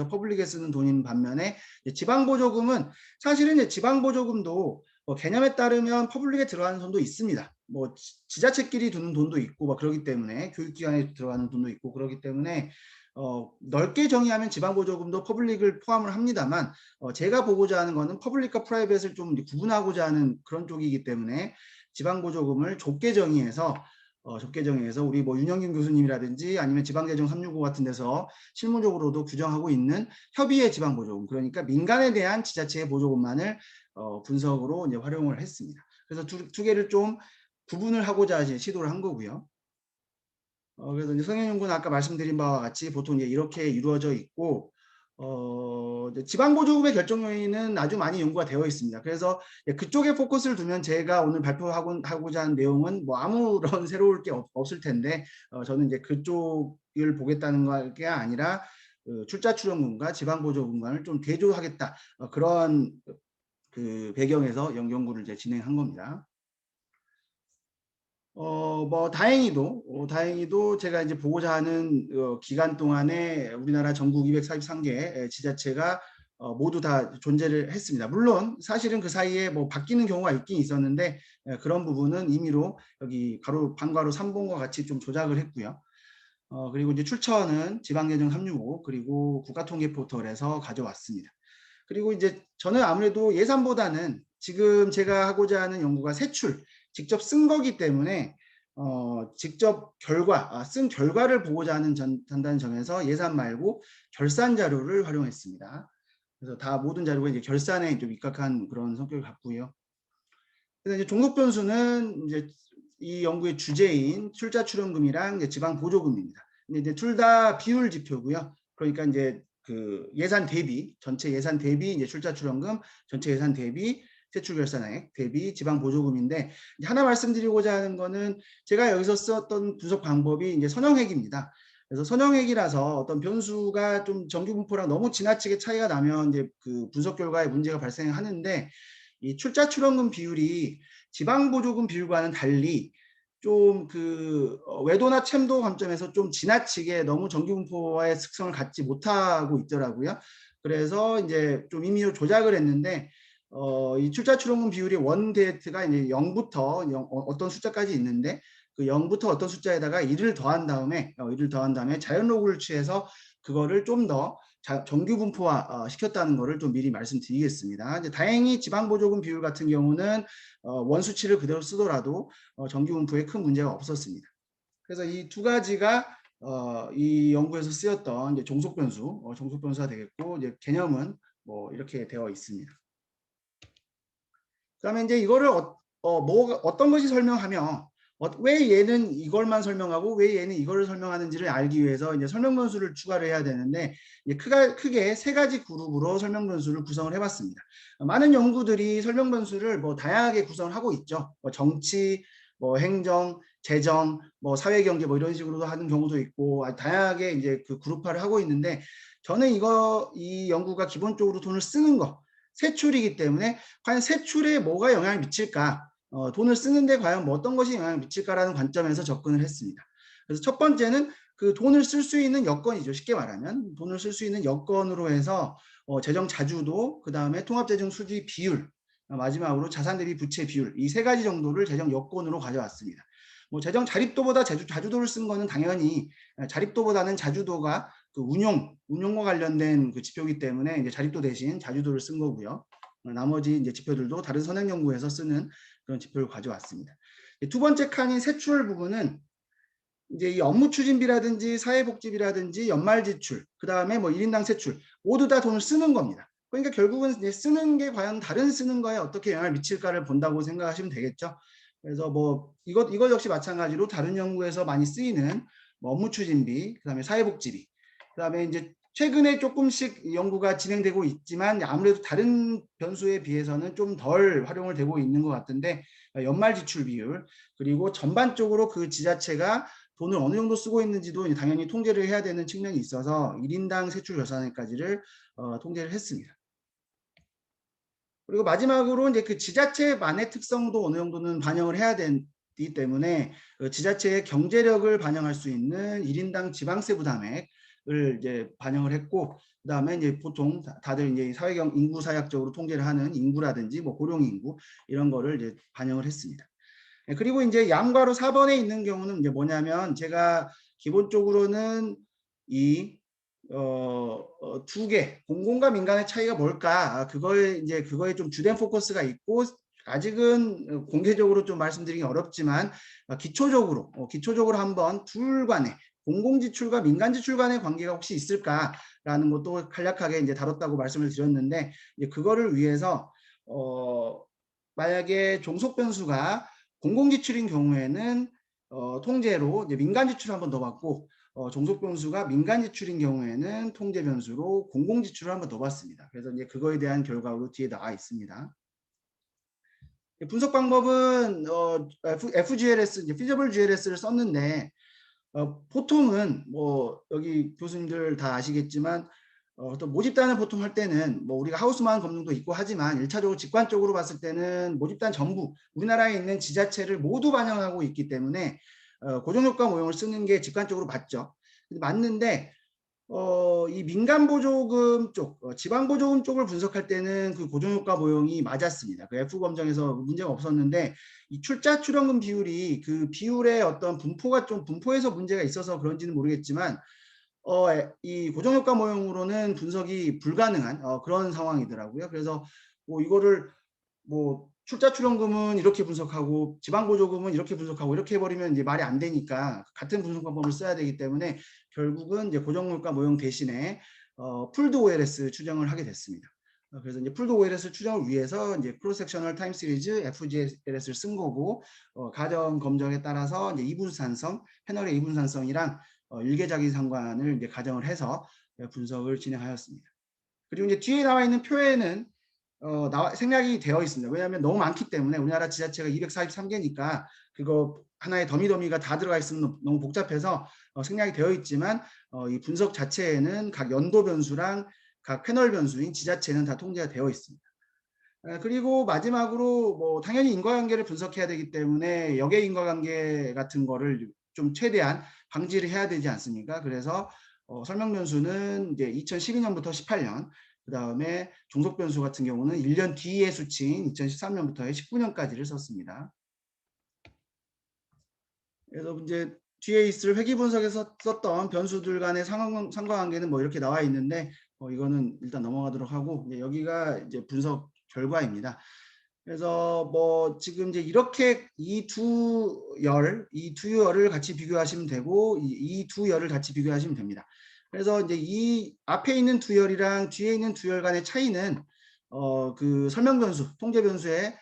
Speaker 4: 퍼블릭에 쓰는 돈인 반면에 지방보조금은 사실은 이제 지방보조금도 개념에 따르면 퍼블릭에 들어가는 돈도 있습니다. 뭐 지자체끼리 두는 돈도 있고 막 그러기 때문에 교육기관에 들어가는 돈도 있고 그러기 때문에 넓게 정의하면 지방보조금도 퍼블릭을 포함을 합니다만 제가 보고자 하는 거는 퍼블릭과 프라이빗을 좀 구분하고자 하는 그런 쪽이기 때문에 지방보조금을 좁게 정의해서 접계정에서 우리 뭐 윤영균 교수님이라든지 아니면 지방재정 365 같은 데서 실무적으로도 규정하고 있는 협의의 지방보조금, 그러니까 민간에 대한 지자체의 보조금만을 분석으로 이제 활용을 했습니다. 그래서 두 개를 좀 구분을 하고자 이제 시도를 한 거고요. 그래서 이제 성형연구는 아까 말씀드린 바와 같이 보통 이제 이렇게 이루어져 있고, 이제 지방보조금의 결정 요인은 아주 많이 연구가 되어 있습니다. 그래서 그쪽에 포커스를 두면 제가 오늘 발표하고자 하는 내용은 뭐 아무런 새로울 게 없을 텐데, 저는 이제 그쪽을 보겠다는 게 아니라 출자 출연금과 지방보조금을 좀 대조하겠다, 그런 그 배경에서 연구를 이제 진행한 겁니다. 뭐 다행히도 제가 이제 보고자 하는 기간 동안에 우리나라 전국 243개 지자체가 모두 다 존재를 했습니다. 물론 사실은 그 사이에 뭐 바뀌는 경우가 있긴 있었는데, 그런 부분은 임의로 여기 반괄호 3번과 같이 좀 조작을 했고요. 그리고 이제 출처는 지방재정 365 그리고 국가통계포털에서 가져왔습니다. 그리고 이제 저는 아무래도 예산보다는 지금 제가 하고자 하는 연구가 세출, 직접 쓴 거기 때문에 직접 쓴 결과를 보고자 하는 전단 정에서 예산 말고 결산 자료를 활용했습니다. 그래서 모든 자료가 이제 결산에 좀 입각한 그런 성격을 갖고요. 그래서 이제 종속 변수는 이제 이 연구의 주제인 출자 출연금이랑 이제 지방 보조금입니다. 근데 이제 둘 다 비율 지표고요. 그러니까 이제 그 예산 대비, 전체 예산 대비 이제 출자 출연금, 전체 예산 대비 세출 결산액 대비 지방 보조금인데, 하나 말씀드리고자 하는 거는 제가 여기서 썼던 분석 방법이 이제 선형액입니다. 그래서 선형액이라서 어떤 변수가 좀 정규 분포랑 너무 지나치게 차이가 나면 이제 그 분석 결과에 문제가 발생하는데, 이 출자 출연금 비율이 지방 보조금 비율과는 달리 좀 그 외도나 챔도 관점에서 좀 지나치게 너무 정규 분포와의 특성을 갖지 못하고 있더라고요. 그래서 이제 좀 임의로 조작을 했는데, 이 출자 출연금 비율이 원데이트가 이제 0부터 어떤 숫자까지 있는데, 그 0부터 어떤 숫자에다가 1을 더한 다음에 자연 로그를 취해서 그거를 좀 더 정규 분포화 시켰다는 거를 좀 미리 말씀드리겠습니다. 이제 다행히 지방보조금 비율 같은 경우는 원수치를 그대로 쓰더라도 정규 분포에 큰 문제가 없었습니다. 그래서 이 두 가지가 이 연구에서 쓰였던 이제 종속 변수가 되겠고, 이제 개념은 뭐 이렇게 되어 있습니다. 그다음에 이제 이거를 어떤 것이 설명하며 왜 얘는 이걸만 설명하고 왜 얘는 이거를 설명하는지를 알기 위해서 이제 설명 변수를 추가를 해야 되는데, 이제 크게 세 가지 그룹으로 설명 변수를 구성을 해봤습니다. 많은 연구들이 설명 변수를 뭐 다양하게 구성을 하고 있죠. 뭐 정치, 뭐 행정, 재정, 뭐 사회경제 뭐 이런 식으로도 하는 경우도 있고, 다양하게 이제 그 그룹화를 하고 있는데, 저는 이 연구가 기본적으로 돈을 쓰는 거, 세출이기 때문에 과연 세출에 뭐가 영향을 미칠까, 돈을 쓰는데 과연 뭐 어떤 것이 영향을 미칠까라는 관점에서 접근을 했습니다. 그래서 첫 번째는 그 돈을 쓸 수 있는 여건이죠. 쉽게 말하면 돈을 쓸 수 있는 여건으로 해서 재정 자주도, 그 다음에 통합재정 수지 비율, 마지막으로 자산 대비 부채 비율, 이 세 가지 정도를 재정 여건으로 가져왔습니다. 뭐 재정 자립도보다 자주도를 쓴 거는 당연히 자립도보다는 자주도가 그 운용과 관련된 그 지표이기 때문에 이제 자립도 대신 자주도를 쓴 거고요. 나머지 이제 지표들도 다른 선행 연구에서 쓰는 그런 지표를 가져왔습니다. 두 번째 칸인 세출 부분은 이제 이 업무 추진비라든지 사회복지비라든지 연말 지출, 그 다음에 뭐 1인당 세출 모두 다 돈을 쓰는 겁니다. 그러니까 결국은 이제 쓰는 게 과연 다른 쓰는 거에 어떻게 영향을 미칠까를 본다고 생각하시면 되겠죠. 그래서 뭐 이것 역시 마찬가지로 다른 연구에서 많이 쓰이는 뭐 업무 추진비, 그 다음에 사회복지비, 그 다음에 이제 최근에 조금씩 연구가 진행되고 있지만 아무래도 다른 변수에 비해서는 좀 덜 활용을 되고 있는 것 같은데, 연말 지출 비율, 그리고 전반적으로 그 지자체가 돈을 어느 정도 쓰고 있는지도 당연히 통제를 해야 되는 측면이 있어서 1인당 세출 결산액까지를 통제를 했습니다. 그리고 마지막으로 이제 그 지자체만의 특성도 어느 정도는 반영을 해야 되기 때문에 지자체의 경제력을 반영할 수 있는 1인당 지방세 부담액을 이제 반영을 했고, 그다음에 이제 보통 다들 이제 사회경 인구 사역적으로 통제를 하는 인구라든지 뭐 고령 인구 이런 거를 이제 반영을 했습니다. 그리고 이제 양괄호 4번에 있는 경우는 이제 뭐냐면, 제가 기본적으로는 이 두 개, 공공과 민간의 차이가 뭘까, 그거에 좀 주된 포커스가 있고, 아직은 공개적으로 좀 말씀드리기 어렵지만 기초적으로 한번 둘 간의 공공지출과 민간지출 간의 관계가 혹시 있을까라는 것도 간략하게 이제 다뤘다고 말씀을 드렸는데, 이제 그거를 위해서 만약에 종속 변수가 공공지출인 경우에는 통제로 이제 민간지출을 한번 넣어봤고, 종속 변수가 민간지출인 경우에는 통제 변수로 공공지출을 한번 넣어봤습니다. 그래서 이제 그거에 대한 결과로 뒤에 나와 있습니다. 분석 방법은 FGLS, 이제 Feasible GLS를 썼는데, 보통은 뭐 여기 교수님들 다 아시겠지만 또 모집단을 보통 할 때는 뭐 우리가 하우스마운 검증도 있고 하지만 1차적으로 직관적으로 봤을 때는 모집단 전부 우리나라에 있는 지자체를 모두 반영하고 있기 때문에 고정효과 모형을 쓰는 게 직관적으로 맞죠. 맞는데 이 민간보조금 쪽, 지방보조금 쪽을 분석할 때는 그 고정효과 모형이 맞았습니다. 그 F검정에서 문제가 없었는데, 이 출자 출원금 비율이 그 비율의 어떤 분포가 좀 분포에서 문제가 있어서 그런지는 모르겠지만 이 고정효과 모형으로는 분석이 불가능한 그런 상황이더라고요. 그래서 뭐 이거를 뭐 출자 출원금은 이렇게 분석하고 지방보조금은 이렇게 분석하고 이렇게 해버리면 이제 말이 안 되니까 같은 분석 방법을 써야 되기 때문에 결국은 이제 고정효과 모형 대신에 풀드 OLS 추정을 하게 됐습니다. 그래서 이제 풀드 OLS 추정을 위해서 이제 크로스 섹셔널 타임 시리즈 FGLS를 쓴 거고, 가정 검정에 따라서 이제 이분산성, 패널의 이분산성이랑 일계자기 상관을 이제 가정을 해서 분석을 진행하였습니다. 그리고 이제 뒤에 나와 있는 표에는 생략이 되어 있습니다. 왜냐하면 너무 많기 때문에 우리나라 지자체가 243개니까 그거 하나의 더미가 다 들어가 있으면 너무 복잡해서 생략이 되어 있지만 이 분석 자체에는 각 연도 변수랑 각 패널 변수인 지자체는 다 통제가 되어 있습니다. 그리고 마지막으로 뭐 당연히 인과관계를 분석해야 되기 때문에 역의 인과관계 같은 거를 좀 최대한 방지를 해야 되지 않습니까? 그래서 설명 변수는 이제 2012년부터 18년, 그 다음에 종속 변수 같은 경우는 1년 뒤의 수치인 2013년부터 19년까지를 썼습니다. 그래서 이제 뒤에 있을 회귀 분석에서 썼던 변수들 간의 상관관계는 뭐 이렇게 나와 있는데 이거는 일단 넘어가도록 하고, 여기가 이제 분석 결과입니다. 그래서 뭐 지금 이제 이렇게 이 두 열을 같이 비교하시면 되고 이 두 열을 같이 비교하시면 됩니다. 그래서 이제 이 앞에 있는 두 열이랑 뒤에 있는 두 열 간의 차이는 그 설명 변수, 통제 변수에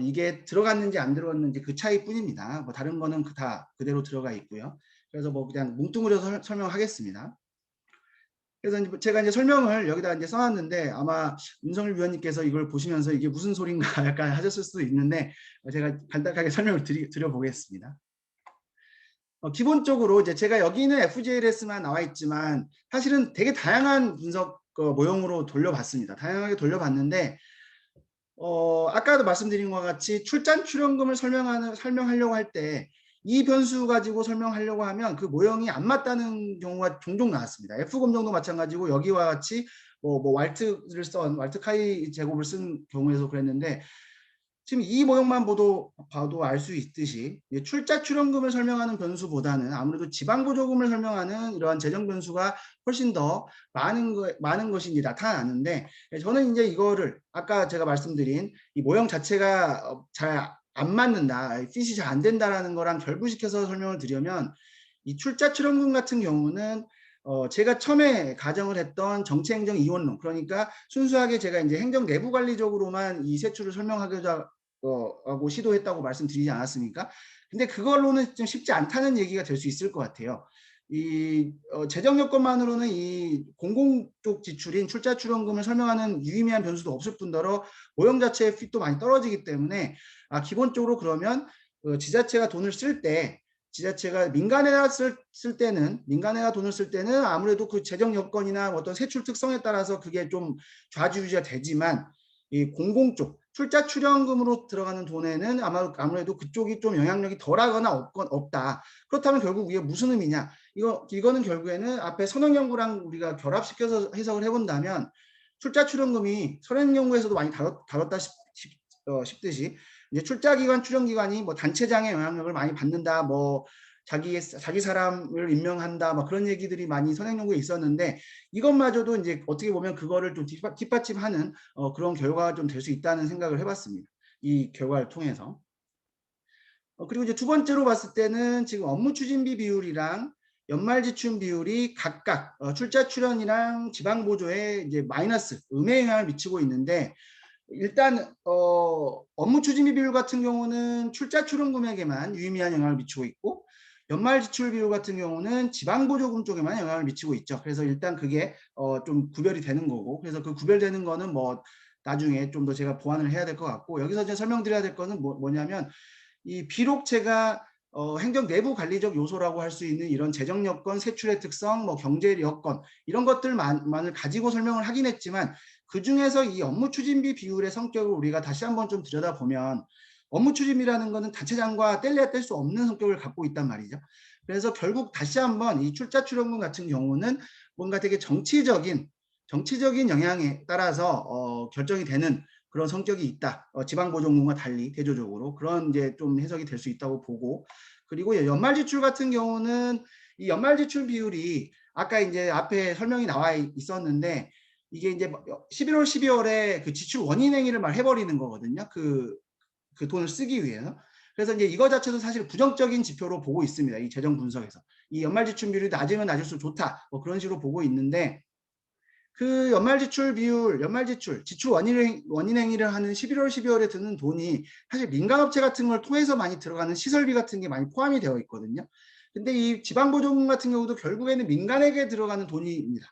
Speaker 4: 이게 들어갔는지 안 들어갔는지 그 차이뿐입니다. 뭐 다른 거는 다 그대로 들어가 있고요. 그래서 뭐 그냥 뭉뚱그려서 설명하겠습니다. 그래서 제가 이제 설명을 여기다 이제 써놨는데 아마 윤석열 위원님께서 이걸 보시면서 이게 무슨 소린가 약간 하셨을 수도 있는데 제가 간단하게 설명을 드려보겠습니다. 기본적으로 이제 제가 여기는 FGLS만 나와 있지만 사실은 되게 다양한 분석 모형으로 돌려봤습니다. 다양하게 돌려봤는데 아까도 말씀드린 것과 같이 출잔 출연금을 설명하려고 할 때 이 변수 가지고 설명하려고 하면 그 모형이 안 맞다는 경우가 종종 나왔습니다. F검정도 마찬가지고 여기와 같이 뭐 왈트 카이 제곱을 쓴 경우에서 그랬는데, 지금 이 모형만 봐도 알 수 있듯이 출자 출연금을 설명하는 변수보다는 아무래도 지방보조금을 설명하는 이러한 재정 변수가 훨씬 더 많은 것이 이제 나타나는데, 저는 이제 이거를 아까 제가 말씀드린 이 모형 자체가 잘 안 맞는다, 핏이 잘 안 된다라는 거랑 결부시켜서 설명을 드리면, 이 출자 출연금 같은 경우는 제가 처음에 가정을 했던 정치행정 이원론, 그러니까 순수하게 제가 이제 행정 내부 관리적으로만 이 세출을 설명하고자 하고 시도했다고 말씀드리지 않았습니까? 근데 그걸로는 좀 쉽지 않다는 얘기가 될 수 있을 것 같아요. 이 재정 여건만으로는 이 공공 쪽 지출인 출자 출연금을 설명하는 유의미한 변수도 없을 뿐더러 모형 자체의 핏도 많이 떨어지기 때문에 기본적으로 그러면 지자체가 돈을 쓸 때, 지자체가 민간에다 민간에다 돈을 쓸 때는 아무래도 그 재정 여건이나 어떤 세출 특성에 따라서 그게 좀 좌지우지가 되지만, 이 공공 쪽 출자 출연금으로 들어가는 돈에는 아무래도 그쪽이 좀 영향력이 덜하거나 없다. 그렇다면 결국 이게 무슨 의미냐? 이거는 결국에는 앞에 선행연구랑 우리가 결합시켜서 해석을 해본다면, 출자 출연금이 선행연구에서도 많이 다뤘다 싶듯이 이제 출자기관, 출연기관이 뭐 단체장의 영향력을 많이 받는다, 뭐 자기 사람을 임명한다, 막 그런 얘기들이 많이 선행연구에 있었는데, 이것마저도 이제 어떻게 보면 그거를 좀 뒷받침하는 그런 결과가 좀 될 수 있다는 생각을 해봤습니다. 이 결과를 통해서. 그리고 이제 두 번째로 봤을 때는 지금 업무 추진비 비율이랑 연말 지출 비율이 각각 출자 출연이랑 지방 보조에 이제 마이너스 음의 영향을 미치고 있는데, 일단 업무 추진비 비율 같은 경우는 출자 출연 금액에만 유의미한 영향을 미치고 있고, 연말 지출 비율 같은 경우는 지방 보조금 쪽에만 영향을 미치고 있죠. 그래서 일단 그게 좀 구별이 되는 거고, 그래서 그 구별되는 거는 뭐 나중에 좀 더 제가 보완을 해야 될 것 같고, 여기서 이제 설명드려야 될 거는 뭐냐면, 이 비록 제가 행정 내부 관리적 요소라고 할 수 있는 이런 재정 여건, 세출의 특성, 뭐 경제 여건 이런 것들만을 가지고 설명을 하긴 했지만, 그 중에서 이 업무 추진비 비율의 성격을 우리가 다시 한번 좀 들여다보면, 업무 추진비라는 것은 단체장과 뗄래야 뗄 수 없는 성격을 갖고 있단 말이죠. 그래서 결국 다시 한번 이 출자 출연금 같은 경우는 뭔가 되게 정치적인 영향에 따라서 결정이 되는 그런 성격이 있다. 지방보조금과 달리 대조적으로 그런 이제 좀 해석이 될 수 있다고 보고, 그리고 연말지출 같은 경우는 이 연말지출 비율이 아까 이제 앞에 설명이 나와 있었는데, 이게 이제 11월, 12월에 그 지출 원인 행위를 말 해버리는 거거든요. 그 돈을 쓰기 위해서. 그래서 이제 이거 자체도 사실 부정적인 지표로 보고 있습니다. 이 재정 분석에서 이 연말지출 비율이 낮으면 낮을수록 좋다. 뭐 그런 식으로 보고 있는데, 그 연말지출 비율, 지출 원인 행위를 하는 11월, 12월에 드는 돈이 사실 민간업체 같은 걸 통해서 많이 들어가는 시설비 같은 게 많이 포함이 되어 있거든요. 근데 이 지방보조금 같은 경우도 결국에는 민간에게 들어가는 돈입니다.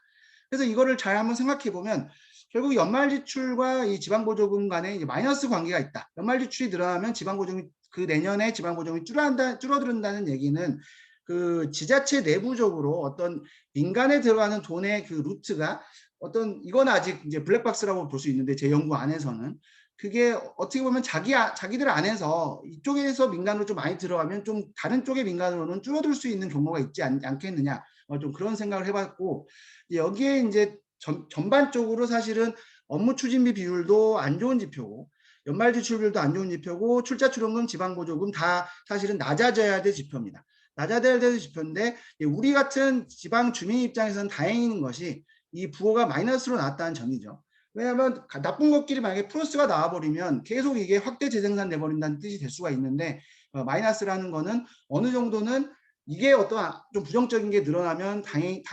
Speaker 4: 그래서 이거를 잘 한번 생각해 보면, 결국 연말지출과 이 지방보조금 간에 이제 마이너스 관계가 있다. 연말지출이 늘어나면 지방보조금이 그 내년에 지방보조금이 줄어든다는 얘기는 그 지자체 내부적으로 어떤 민간에 들어가는 돈의 그 루트가 이건 아직 이제 블랙박스라고 볼 수 있는데, 제 연구 안에서는 그게 어떻게 보면 자기들 안에서 이쪽에서 민간으로 좀 많이 들어가면 좀 다른 쪽의 민간으로는 줄어들 수 있는 경우가 있지 않겠느냐, 좀 그런 생각을 해봤고, 여기에 이제 전반적으로 사실은 업무 추진비 비율도 안 좋은 지표고, 연말 지출 비율도 안 좋은 지표고, 출자 출연금, 지방보조금 다 사실은 낮아져야 될 지표입니다. 낮아져야 될 지표인데, 우리 같은 지방 주민 입장에서는 다행인 것이 이 부호가 마이너스로 나왔다는 점이죠. 왜냐하면 나쁜 것끼리 만약에 플러스가 나와버리면 계속 이게 확대 재생산 돼버린다는 뜻이 될 수가 있는데, 마이너스라는 거는 어느 정도는 이게 어떤 좀 부정적인 게 늘어나면 다행히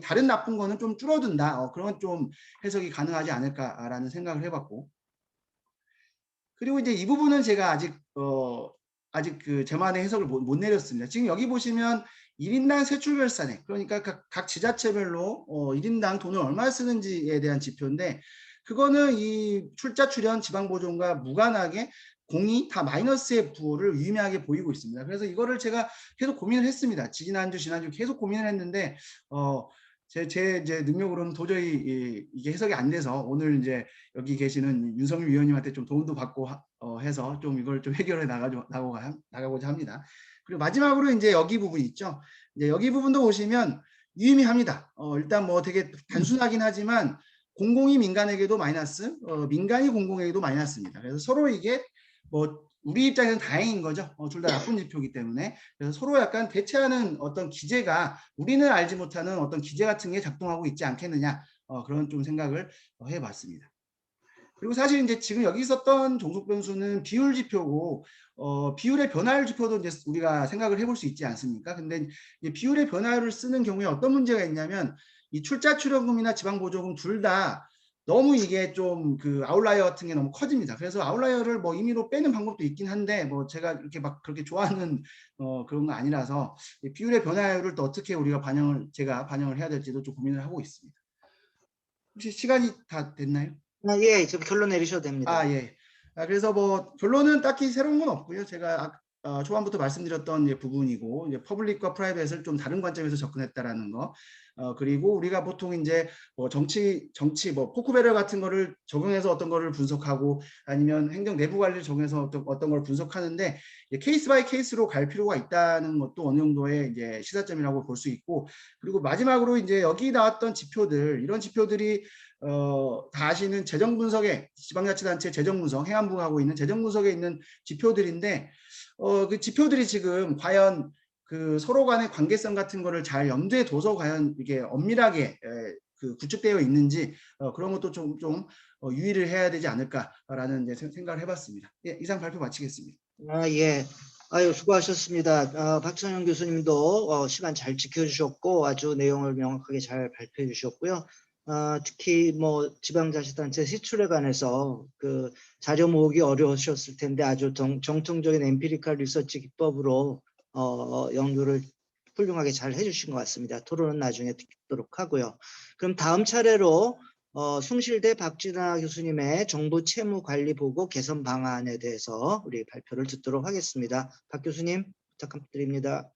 Speaker 4: 다른 나쁜 거는 좀 줄어든다. 그런 좀 해석이 가능하지 않을까라는 생각을 해봤고, 그리고 이제 이 부분은 제가 아직 그 저만의 해석을 못 내렸습니다. 지금 여기 보시면 1인당 세출결산액, 그러니까 각 지자체별로 1인당 돈을 얼마 쓰는지에 대한 지표인데, 그거는 이 출자 출연 지방보조금과 무관하게 공이 다 마이너스의 부호를 유의미하게 보이고 있습니다. 그래서 이거를 제가 계속 고민을 했습니다. 지난주 계속 고민을 했는데, 제 능력으로는 도저히 이게 해석이 안 돼서, 오늘 이제 여기 계시는 윤석열 위원님한테 좀 도움도 받고 해서 좀 이걸 좀 해결해 나가고자 합니다. 그리고 마지막으로 이제 여기 부분 있죠. 이제 여기 부분도 보시면 유의미합니다. 일단 뭐 되게 단순하긴 하지만 공공이 민간에게도 마이너스, 민간이 공공에게도 마이너스입니다. 그래서 서로 이게 뭐 우리 입장에서는 다행인 거죠. 둘 다 나쁜 지표이기 때문에. 그래서 서로 약간 대체하는 어떤 기제가, 우리는 알지 못하는 어떤 기제 같은 게 작동하고 있지 않겠느냐, 그런 좀 생각을 해봤습니다. 그리고 사실 이제 지금 여기 있었던 종속 변수는 비율 지표고, 비율의 변화율 지표도 이제 우리가 생각을 해볼 수 있지 않습니까? 근데 이제 비율의 변화율을 쓰는 경우에 어떤 문제가 있냐면, 이 출자 출연금이나 지방보조금 둘 다 너무 이게 좀 그 아웃라이어 같은 게 너무 커집니다. 그래서 아웃라이어를 뭐 임의로 빼는 방법도 있긴 한데, 뭐 제가 이렇게 막 그렇게 좋아하는 그런 거 아니라서, 비율의 변화율을 또 어떻게 우리가 제가 반영을 해야 될지도 좀 고민을 하고 있습니다. 혹시 시간이 다 됐나요?
Speaker 2: 예, 지금 결론 내리셔도 됩니다.
Speaker 4: 예. 그래서 뭐 결론은 딱히 새로운 건 없고요. 제가 초반부터 말씀드렸던 이제 부분이고, 이제 퍼블릭과 프라이빗을 좀 다른 관점에서 접근했다라는 거. 그리고 우리가 보통 이제 뭐 정치 뭐 포크배럴 같은 거를 적용해서 어떤 거를 분석하고, 아니면 행정 내부 관리를 적용해서 어떤 걸 분석하는데, 케이스 바이 케이스로 갈 필요가 있다는 것도 어느 정도의 이제 시사점이라고 볼 수 있고, 그리고 마지막으로 이제 여기 나왔던 지표들, 이런 지표들이 다 아시는 재정분석에, 지방자치단체 재정분석, 행안부가 하고 있는 재정분석에 있는 지표들인데, 그 지표들이 지금 과연 그 서로 간의 관계성 같은 거를 잘 염두에 둬서 과연 이게 엄밀하게 그 구축되어 있는지, 그런 것도 좀 유의를 해야 되지 않을까라는 이제 생각을 해봤습니다. 예, 이상 발표 마치겠습니다.
Speaker 2: 예. 아유, 수고하셨습니다. 박찬영 교수님도 시간 잘 지켜주셨고 아주 내용을 명확하게 잘 발표해 주셨고요. 특히 뭐 지방자치단체 시출에 관해서 그 자료 모으기 어려우셨을 텐데 아주 정통적인 엠피리컬 리서치 기법으로 연구를 훌륭하게 잘 해주신 것 같습니다. 토론은 나중에 듣도록 하고요. 그럼 다음 차례로 숭실대 박진아 교수님의 정부 채무 관리 보고 개선 방안에 대해서 우리 발표를 듣도록 하겠습니다. 박 교수님 부탁드립니다.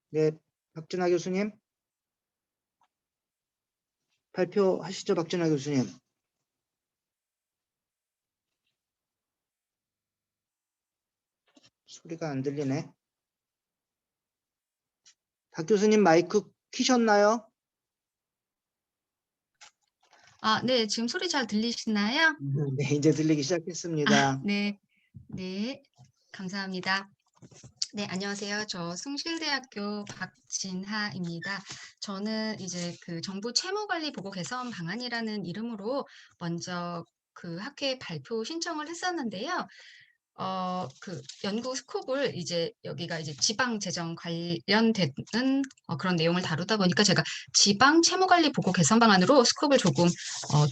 Speaker 2: 네, 박진아 교수님 발표하시죠, 박진아 교수님. 소리가 안 들리네. 박 교수님 마이크 켜셨나요?
Speaker 5: 네, 지금 소리 잘 들리시나요?
Speaker 2: 네, 이제 들리기 시작했습니다.
Speaker 5: 네, 네, 감사합니다. 네, 안녕하세요. 저 숭실대학교 박진하입니다. 저는 이제 그 정부 채무관리 보고 개선 방안이라는 이름으로 먼저 그 학회에 발표 신청을 했었는데요. 그 연구 스콥을 이제 여기가 이제 지방 재정 관련되는 그런 내용을 다루다 보니까 제가 지방 채무관리 보고 개선 방안으로 스콥을 조금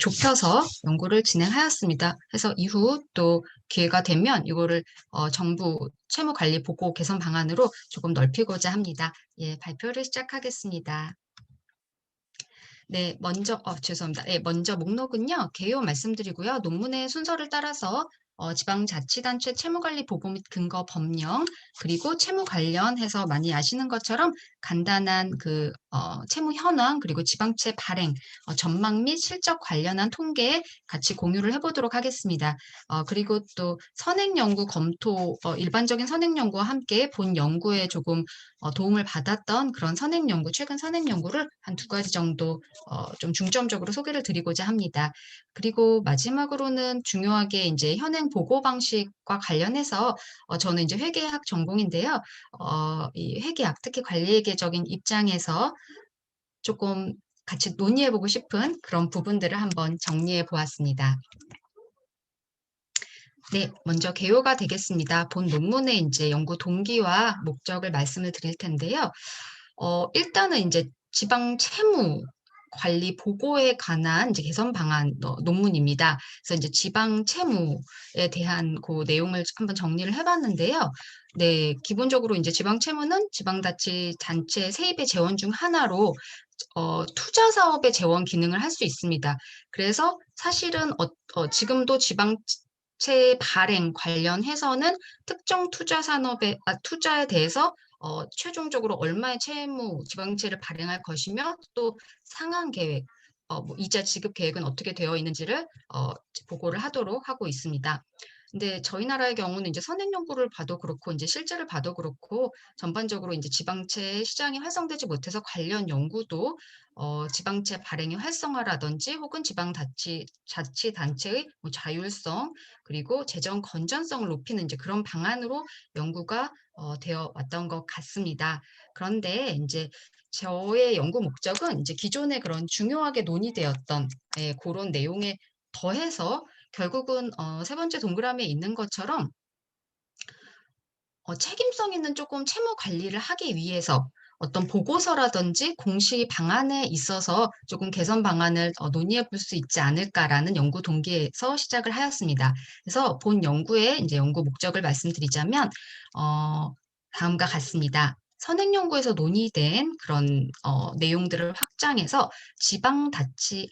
Speaker 5: 좁혀서 연구를 진행하였습니다. 그래서 이후 또 기회가 되면 이거를 정부 채무관리 보고 개선 방안으로 조금 넓히고자 합니다. 예, 발표를 시작하겠습니다. 네, 먼저 죄송합니다. 네, 먼저 목록은요. 개요 말씀드리고요. 논문의 순서를 따라서 지방자치단체 채무관리 보고 및 근거 법령 그리고 채무 관련해서 많이 아시는 것처럼 간단한 그 채무 현황 그리고 지방채 발행 전망 및 실적 관련한 통계 같이 공유를 해보도록 하겠습니다. 그리고 또 선행 연구 검토 일반적인 선행 연구와 함께 본 연구에 조금 도움을 받았던 그런 선행 연구 최근 선행 연구를 한 2가지 정도 좀 중점적으로 소개를 드리고자 합니다. 그리고 마지막으로는 중요하게 이제 현행 보고 방식과 관련해서 저는 이제 회계학 전공인데요. 이 회계학, 특히 관리회계적인 입장에서 조금 같이 논의해보고 싶은 그런 부분들을 한번 정리해 보았습니다. 네, 먼저 개요가 되겠습니다. 본 논문의 이제 연구 동기와 목적을 말씀을 드릴 텐데요. 일단은 이제 지방 채무 관리 보고에 관한 이제 개선 방안 논문입니다. 그래서 이제 지방 채무에 대한 그 내용을 한번 정리를 해봤는데요. 네, 기본적으로 이제 지방 채무는 지방자치단체 세입의 재원 중 하나로 투자 사업의 재원 기능을 할 수 있습니다. 그래서 사실은 지금도 지방채 발행 관련해서는 특정 투자 산업의 투자에 대해서 최종적으로 얼마의 채무 지방채를 발행할 것이며 또 상한 계획, 뭐 이자 지급 계획은 어떻게 되어 있는지를 보고를 하도록 하고 있습니다. 근데 저희 나라의 경우는 이제 선행 연구를 봐도 그렇고 이제 실제를 봐도 그렇고 전반적으로 이제 지방채 시장이 활성되지 못해서 관련 연구도 지방채 발행의 활성화라든지 혹은 지방자치단체의 뭐 자율성 그리고 재정 건전성을 높이는 이제 그런 방안으로 연구가 되어 왔던 것 같습니다. 그런데 이제 저의 연구 목적은 이제 기존에 그런 중요하게 논의되었던 그런 내용에 더해서 결국은 3번째 동그라미에 있는 것처럼 책임성 있는 조금 채무 관리를 하기 위해서 어떤 보고서라든지 공시 방안에 있어서 조금 개선 방안을 논의해 볼 수 있지 않을까라는 연구 동기에서 시작을 하였습니다. 그래서 본 연구의 이제 연구 목적을 말씀드리자면 다음과 같습니다. 선행 연구에서 논의된 그런 내용들을 확장해서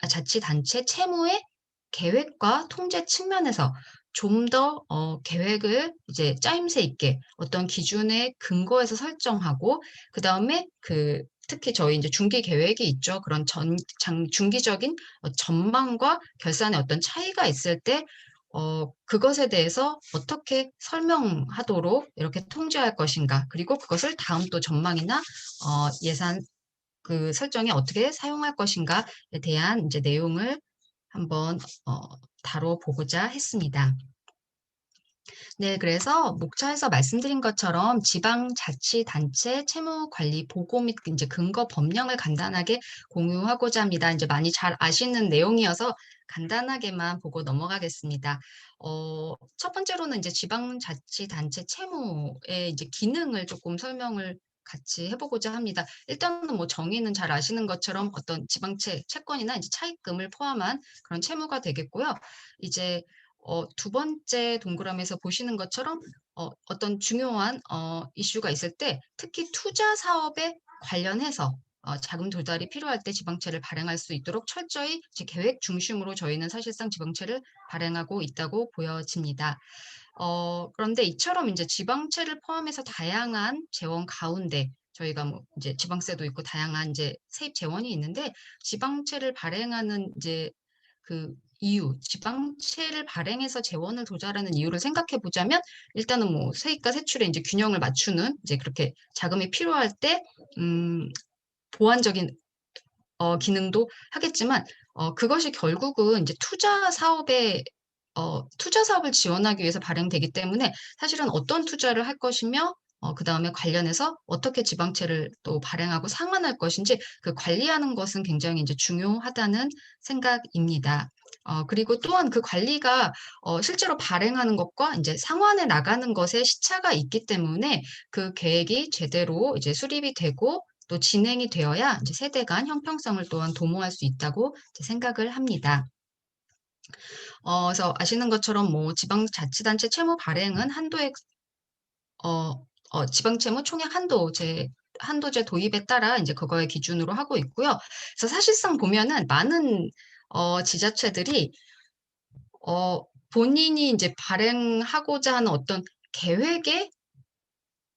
Speaker 5: 자치단체 채무의 계획과 통제 측면에서 좀 더 계획을 이제 짜임새 있게 어떤 기준에 근거해서 설정하고 그다음에 특히 저희 이제 중기 계획이 있죠. 그런 중기적인 전망과 결산에 어떤 차이가 있을 때 그것에 대해서 어떻게 설명하도록 이렇게 통제할 것인가 그리고 그것을 다음 또 전망이나 예산 설정에 어떻게 사용할 것인가에 대한 이제 내용을 한번 다뤄보고자 했습니다. 네, 그래서 목차에서 말씀드린 것처럼 지방자치단체 채무관리 보고 및 이제 근거 법령을 간단하게 공유하고자 합니다. 이제 많이 잘 아시는 내용이어서 간단하게만 보고 넘어가겠습니다. 첫 번째로는 이제 지방자치단체 채무의 이제 기능을 조금 설명을 같이 해보고자 합니다. 일단은 뭐 정의는 잘 아시는 것처럼 어떤 지방채 채권이나 이제 차입금을 포함한 그런 채무가 되겠고요. 이제 두 번째 동그라미에서 보시는 것처럼 어떤 중요한 이슈가 있을 때 특히 투자 사업에 관련해서 자금 조달이 필요할 때 지방채를 발행할 수 있도록 철저히 이제 계획 중심으로 저희는 사실상 지방채를 발행하고 있다고 보여집니다. 그런데 이처럼 이제 지방채를 포함해서 다양한 재원 가운데 저희가 뭐 이제 지방세도 있고 다양한 이제 세입 재원이 있는데 지방채를 발행하는 이제 그 이유, 지방채를 발행해서 재원을 조달하는 이유를 생각해 보자면 일단은 뭐 세입과 세출의 이제 균형을 맞추는 이제 그렇게 자금이 필요할 때 보완적인 기능도 하겠지만 그것이 결국은 이제 투자 사업을 지원하기 위해서 발행되기 때문에 사실은 어떤 투자를 할 것이며 그 다음에 관련해서 어떻게 지방채를 또 발행하고 상환할 것인지 그 관리하는 것은 굉장히 이제 중요하다는 생각입니다. 그리고 또한 그 관리가 실제로 발행하는 것과 이제 상환해 나가는 것에 시차가 있기 때문에 그 계획이 제대로 이제 수립이 되고 또 진행이 되어야 이제 세대 간 형평성을 또한 도모할 수 있다고 이제 생각을 합니다. 그래서 아시는 것처럼 뭐 지방자치단체 채무 발행은 한도액 지방채무 총액 한도제 도입에 따라 이제 그거의 기준으로 하고 있고요. 그래서 사실상 보면은 많은 지자체들이 본인이 이제 발행하고자 하는 어떤 계획에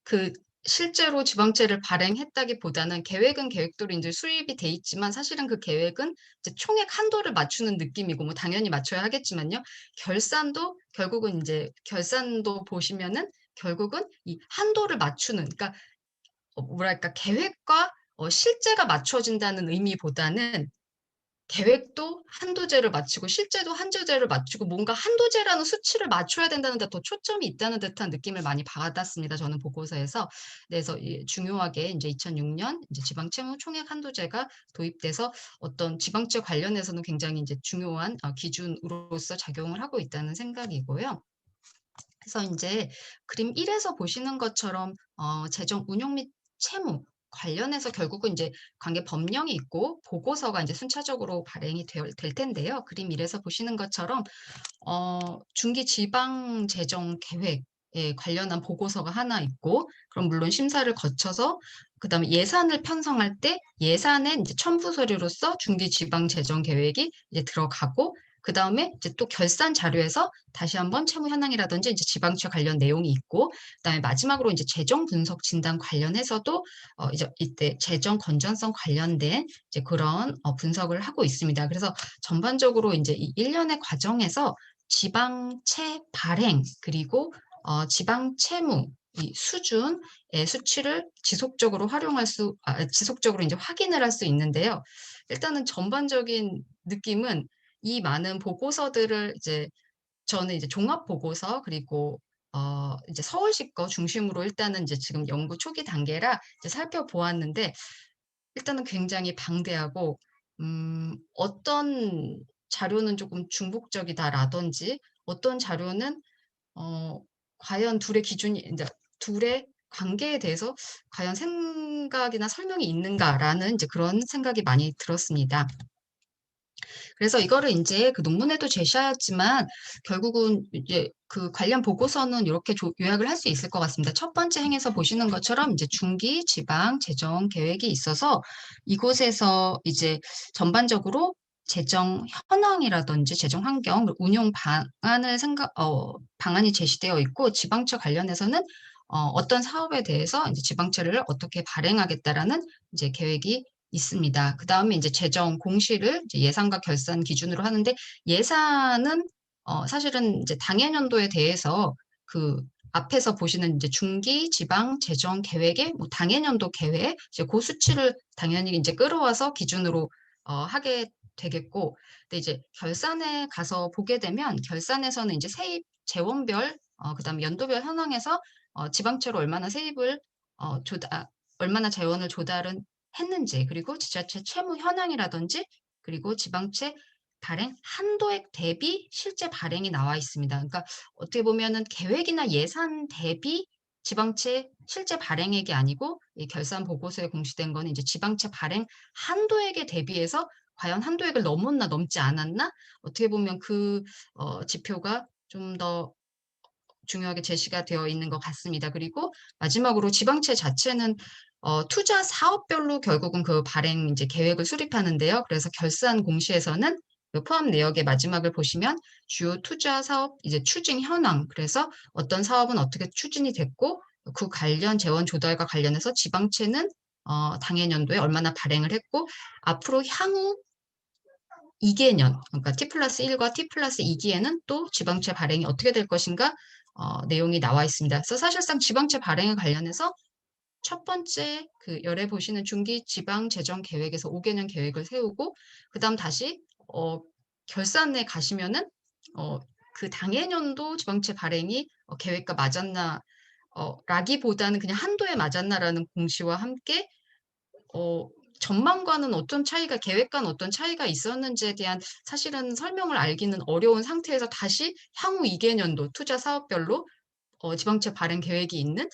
Speaker 5: 그 실제로 지방채를 발행했다기보다는 계획은 계획대로 이제 수립이 돼 있지만 사실은 그 계획은 이제 총액 한도를 맞추는 느낌이고 뭐 당연히 맞춰야 하겠지만요. 결산도 결국은 이제 결산도 보시면은 결국은 이 한도를 맞추는 그러니까 뭐랄까 계획과 실제가 맞춰진다는 의미보다는 계획도 한도제를 맞추고 실제도 한도제를 맞추고 뭔가 한도제라는 수치를 맞춰야 된다는 데 더 초점이 있다는 듯한 느낌을 많이 받았습니다. 저는 보고서에서. 그래서 중요하게 이제 2006년 이제 지방채무 총액 한도제가 도입돼서 어떤 지방채 관련해서는 굉장히 이제 중요한 기준으로서 작용을 하고 있다는 생각이고요. 그래서 이제 그림 1에서 보시는 것처럼 재정 운용 및 채무 관련해서 결국은 이제 관계 법령이 있고 보고서가 이제 순차적으로 발행이 될 텐데요. 그림 1에서 보시는 것처럼 중기 지방 재정 계획에 관련한 보고서가 하나 있고 그럼 물론 심사를 거쳐서 그다음에 예산을 편성할 때 예산의 이제 첨부 서류로서 중기 지방 재정 계획이 이제 들어가고 그 다음에 이제 또 결산 자료에서 다시 한번 채무 현황이라든지 이제 지방채 관련 내용이 있고, 그다음에 마지막으로 이제 재정 분석 진단 관련해서도 이제 이때 재정 건전성 관련된 이제 그런 분석을 하고 있습니다. 그래서 전반적으로 이제 이 1년의 과정에서 지방채 발행 그리고 지방 채무 이 수준의 수치를 지속적으로 지속적으로 이제 확인을 할 수 있는데요. 일단은 전반적인 느낌은 이 많은 보고서들을 이제 저는 이제 종합 보고서 그리고 이제 서울시 거 중심으로 일단은 이제 지금 연구 초기 단계라 이제 살펴보았는데 일단은 굉장히 방대하고 어떤 자료는 조금 중복적이다라든지 어떤 자료는 과연 둘의 기준이 이제 둘의 관계에 대해서 과연 생각이나 설명이 있는가라는 이제 그런 생각이 많이 들었습니다. 그래서 이거를 인제 그 논문에도 제시하였지만 결국은 이제 그 관련 보고서는 요렇게 요약을 할 수 있을 것 같습니다. 첫 번째 행에서 보시는 것처럼 이제 중기 지방 재정 계획이 있어서 이곳에서 이제 전반적으로 재정 현황이라든지 재정 환경, 운용 방안을 방안이 제시되어 있고 지방채 관련해서는 어떤 사업에 대해서 이제 지방채를 어떻게 발행하겠다라는 이제 계획이 있습니다. 그다음에 이제 재정 공시를 이제 예산과 결산 기준으로 하는데 예산은 사실은 이제 당해년도에 대해서 그 앞에서 보시는 이제 중기 지방 재정 계획의 뭐 당해년도 계획 이제 그 수치를 당연히 이제 끌어와서 기준으로 하게 되겠고, 근데 이제 결산에 가서 보게 되면 결산에서는 이제 세입 재원별, 그다음에 연도별 현황에서 지방채로 얼마나 세입을 얼마나 재원을 조달은 했는지, 그리고 지자체 채무 현황이라든지, 그리고 지방채 발행 한도액 대비 실제 발행이 나와 있습니다. 그러니까 어떻게 보면은 계획이나 예산 대비 지방채 실제 발행액이 아니고, 이 결산 보고서에 공시된 거는 이제 지방채 발행 한도액에 대비해서 과연 한도액을 넘었나 넘지 않았나, 어떻게 보면 그 지표가 좀 더 중요하게 제시가 되어 있는 것 같습니다. 그리고 마지막으로 지방채 자체는 투자 사업별로 결국은 그 발행 이제 계획을 수립하는데요. 그래서 결산 공시에서는 그 포함 내역의 마지막을 보시면 주요 투자 사업 이제 추진 현황, 그래서 어떤 사업은 어떻게 추진이 됐고, 그 관련 재원 조달과 관련해서 지방채는 당해 연도에 얼마나 발행을 했고, 앞으로 향후 2개년, 그러니까 T+1과 T+2기에는 또 지방채 발행이 어떻게 될 것인가 내용이 나와 있습니다. 그래서 사실상 지방채 발행에 관련해서 첫 번째 그 열에 보시는 중기 지방 재정 계획에서 5개년 계획을 세우고, 그다음 다시 결산에 가시면은 그 당해년도 지방채 발행이 계획과 맞았나 라기보다는 그냥 한도에 맞았나라는 공시와 함께 전망과는 어떤 차이가, 계획과는 어떤 차이가 있었는지에 대한 사실은 설명을 알기는 어려운 상태에서 다시 향후 2개년도 투자 사업별로 지방채 발행 계획이 있는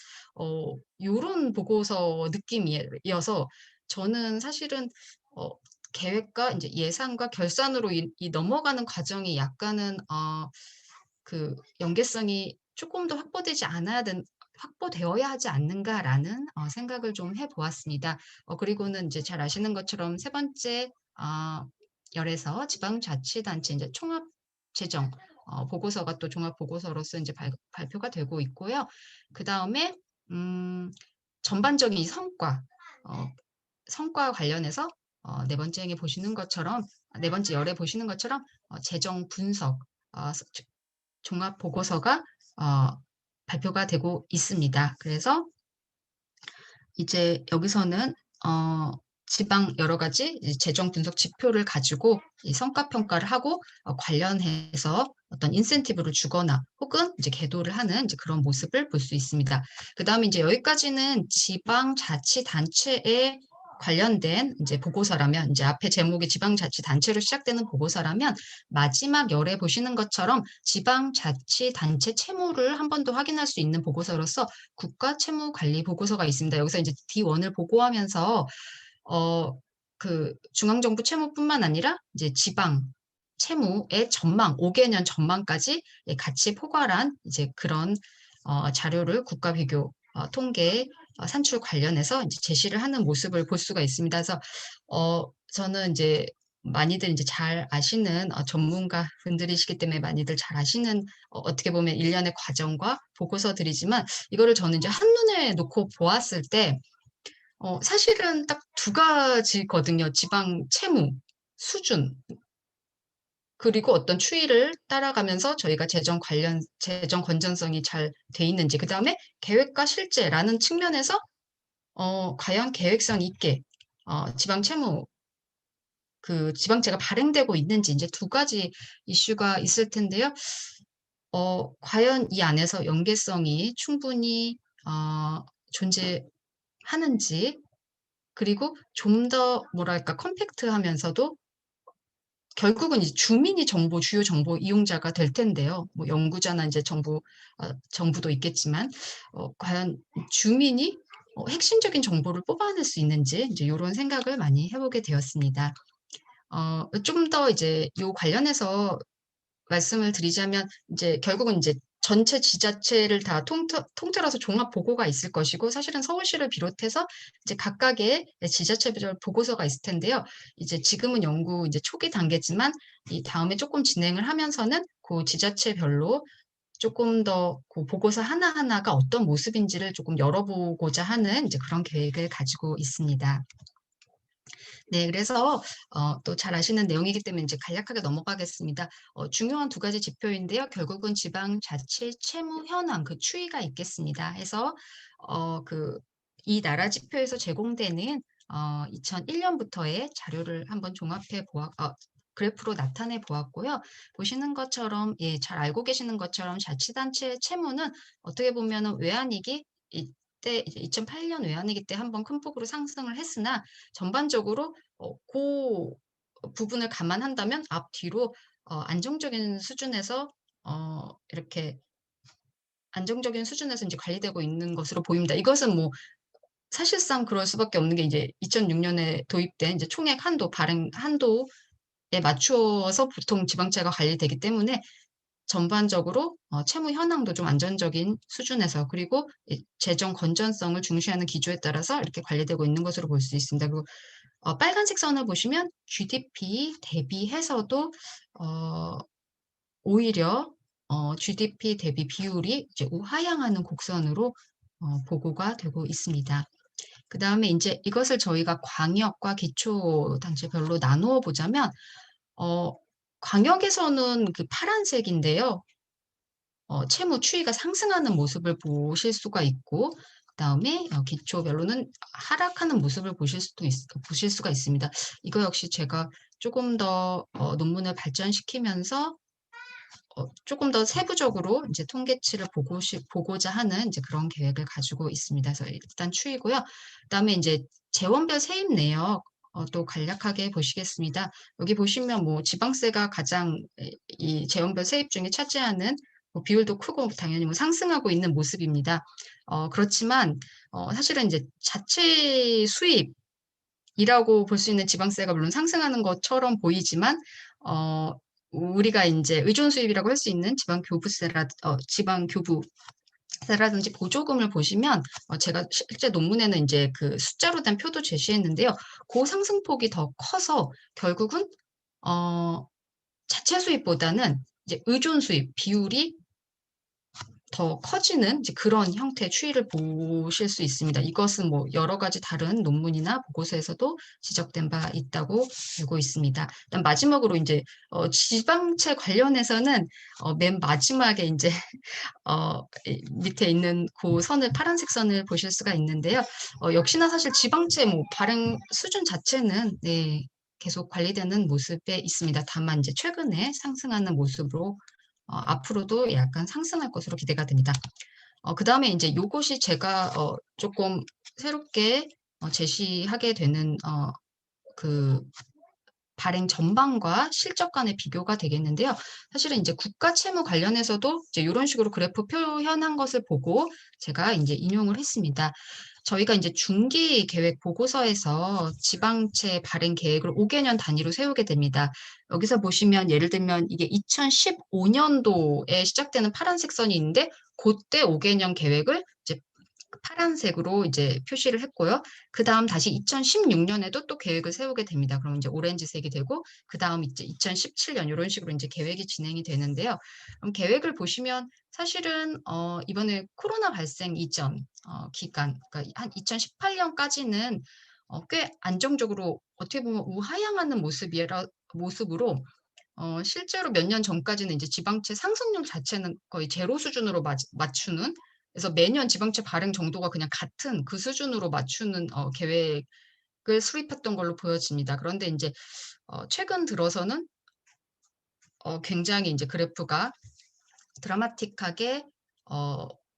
Speaker 5: 요런 보고서 느낌이어서, 저는 사실은 계획과 이제 예산과 결산으로 이 넘어가는 과정이 약간은 그 연계성이 조금 더 확보되어야 하지 않는가라는 생각을 좀 해보았습니다. 그리고는 이제 잘 아시는 것처럼 세 번째 열에서 지방자치단체 이제 총합재정 보고서가 또 종합보고서로서 이제 발표가 되고 있고요. 그 다음에 전반적인 이 성과 관련해서 네 번째 행에 보시는 것처럼, 네 번째 열에 보시는 것처럼 재정 분석 종합 보고서가 발표가 되고 있습니다. 그래서 이제 여기서는 지방 여러 가지 재정 분석 지표를 가지고 이 성과 평가를 하고 관련해서 어떤 인센티브를 주거나 혹은 이제 계도를 하는 이제 그런 모습을 볼 수 있습니다. 그 다음에 이제 여기까지는 지방자치단체에 관련된 이제 보고서라면, 이제 앞에 제목이 지방자치단체로 시작되는 보고서라면, 마지막 열에 보시는 것처럼 지방자치단체 채무를 한 번 더 확인할 수 있는 보고서로서 국가채무관리 보고서가 있습니다. 여기서 이제 D1을 보고하면서 그 중앙정부 채무뿐만 아니라 이제 지방 채무의 전망, 5개년 전망까지 같이 포괄한 이제 그런 자료를 국가 비교 통계 산출 관련해서 이제 제시를 하는 모습을 볼 수가 있습니다. 그래서 저는 이제 많이들 이제 잘 아시는 전문가 분들이시기 때문에 많이들 잘 아시는 어떻게 보면 일련의 과정과 보고서들이지만, 이거를 저는 이제 한눈에 놓고 보았을 때 사실은 딱 두 가지거든요. 지방 채무 수준, 그리고 어떤 추이를 따라가면서 저희가 재정 건전성이 잘 돼 있는지, 그 다음에 계획과 실제라는 측면에서 과연 계획성 있게 지방 채무 그 지방채가 발행되고 있는지, 이제 두 가지 이슈가 있을 텐데요. 과연 이 안에서 연계성이 충분히 존재하는지, 그리고 좀 더 뭐랄까 컴팩트하면서도 결국은 이제 주민이 주요 정보 이용자가 될 텐데요. 뭐 연구자나 이제 정부도 있겠지만 과연 주민이 핵심적인 정보를 뽑아낼 수 있는지, 이제 이런 생각을 많이 해보게 되었습니다. 좀 더 이제 요 관련해서 말씀을 드리자면, 이제 결국은 이제 전체 지자체를 다 통틀어서 종합 보고가 있을 것이고, 사실은 서울시를 비롯해서 이제 각각의 지자체별 보고서가 있을 텐데요. 이제 지금은 연구 이제 초기 단계지만 이 다음에 조금 진행을 하면서는 그 지자체별로 조금 더 그 보고서 하나하나가 어떤 모습인지를 조금 열어보고자 하는 이제 그런 계획을 가지고 있습니다. 네, 그래서 또 잘 아시는 내용이기 때문에 이제 간략하게 넘어가겠습니다. 중요한 두 가지 지표인데요. 결국은 지방자치 채무 현황, 그 추이가 있겠습니다. 해서 이 나라 지표에서 제공되는 2001년부터의 자료를 한번 종합해 그래프로 나타내 보았고요. 보시는 것처럼 예, 잘 알고 계시는 것처럼 자치단체 채무는 어떻게 보면은 외환위기 이때 이제 2008년 외환위기 때 한번 큰 폭으로 상승을 했으나 전반적으로 그 부분을 감안한다면 앞뒤로 안정적인 수준에서 이렇게 안정적인 수준에서 이제 관리되고 있는 것으로 보입니다. 이것은 뭐 사실상 그럴 수밖에 없는 게 이제 2006년에 도입된 이제 총액 한도, 발행 한도에 맞추어서 보통 지방채가 관리되기 때문에 전반적으로 채무 현황도 좀 안정적인 수준에서 그리고 이 재정 건전성을 중시하는 기조에 따라서 이렇게 관리되고 있는 것으로 볼 수 있습니다. 그리고 빨간색 선을 보시면 GDP 대비해서도 오히려 GDP 대비 비율이 이제 우하향하는 곡선으로 보고가 되고 있습니다. 그다음에 인제 이것을 저희가 광역과 기초단체별로 나누어 보자면 광역에서는 그 파란색인데요. 채무 추이가 상승하는 모습을 보실 수가 있고 그다음에 기초별로는 하락하는 모습을 보실 수가 있습니다. 이거 역시 제가 조금 더 논문을 발전시키면서 조금 더 세부적으로 이제 통계치를 보고자 하는 이제 그런 계획을 가지고 있습니다. 그래서 일단 추이고요. 그다음에 이제 재원별 세입 내역 또 간략하게 보시겠습니다. 여기 보시면 뭐 지방세가 가장 이 재원별 세입 중에 차지하는 뭐 비율도 크고 당연히 뭐 상승하고 있는 모습입니다. 그렇지만 사실은 이제 자체 수입이라고 볼 수 있는 지방세가 물론 상승하는 것처럼 보이지만 우리가 인제 의존 수입이라고 할 수 있는 지방 교부세라든지 보조금을 보시면 제가 실제 논문에는 인제 그 숫자로 된 표도 제시했는데요. 고 상승폭이 더 커서 결국은 자체 수입보다는 이제 의존 수입 비율이 더 커지는 이제 그런 형태의 추이를 보실 수 있습니다. 이것은 뭐 여러 가지 다른 논문이나 보고서에서도 지적된 바 있다고 알고 있습니다. 그다음 마지막으로 인제 지방채 관련해서는 맨 마지막에 인제 이 밑에 있는 고 선을 파란색 선을 보실 수가 있는데요. 역시나 사실 지방채 뭐 발행 수준 자체는 네 계속 관리되는 모습에 있습니다. 다만 인제 최근에 상승하는 모습으로 앞으로도 약간 상승할 것으로 기대가 됩니다. 그다음에 인제 요것이 제가 쪼끔 새롭게 제시하게 되는 그 발행 전망과 실적 간의 비교가 되겠는데요. 사실은 인제 국가 채무 관련해서도 이제 요런 식으로 그래프 표현한 것을 보고 제가 인제 인용을 했습니다. 저희가 인제 중기 계획 보고서에서 지방채 발행 계획을 5개년 단위로 세우게 됩니다. 여기서 보시면 예를 들면 이게 2015년도에 시작되는 파란색 선이 있는데 고때 5개년 계획을 이제 파란색으로 이제 표시를 했고요. 그다음 다시 2016년에도 또 계획을 세우게 됩니다. 그럼 이제 오렌지색이 되고 그다음 이제 2017년 요런 식으로 인제 계획이 진행이 되는데요. 그럼 계획을 보시면 사실은 이번에 코로나 발생 이전 기간 그러니까 한 2018년까지는 꽤 안정적으로 어떻게 보면 우하향하는 모습으로 실제로 몇 년 전까지는 이제 지방채 상승률 자체는 거의 제로 수준으로 맞추는 그래서 매년 지방채 발행 정도가 그냥 같은 그 수준으로 맞추는 계획을 수립했던 걸로 보여집니다. 그런데 인제 최근 들어서는 굉장히 인제 그래프가 드라마틱하게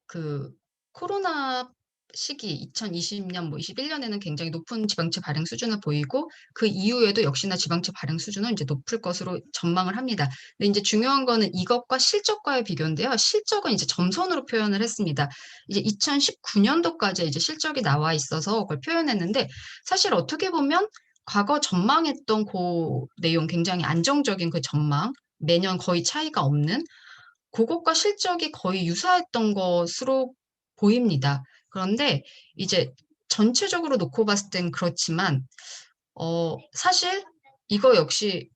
Speaker 5: 그 코로나 시기 2020년 뭐 21년에는 굉장히 높은 지방채 발행 수준을 보이고 그 이후에도 역시나 지방채 발행 수준은 인제 높을 것으로 전망을 합니다. 근데 인제 중요한 거는 이것과 실적과의 비교인데요. 실적은 이제 점선으로 표현을 했습니다. 이제 2019년도까지 이제 실적이 나와 있어서 그걸 표현했는데 사실 어떻게 보면 과거 전망했던 고 내용 굉장히 안정적인 그 전망 매년 거의 차이가 없는 고것과 실적이 거의 유사했던 것으로 보입니다. 그런데 이제 전체적으로 놓고 봤을 땐 그렇지만 사실 이거 역시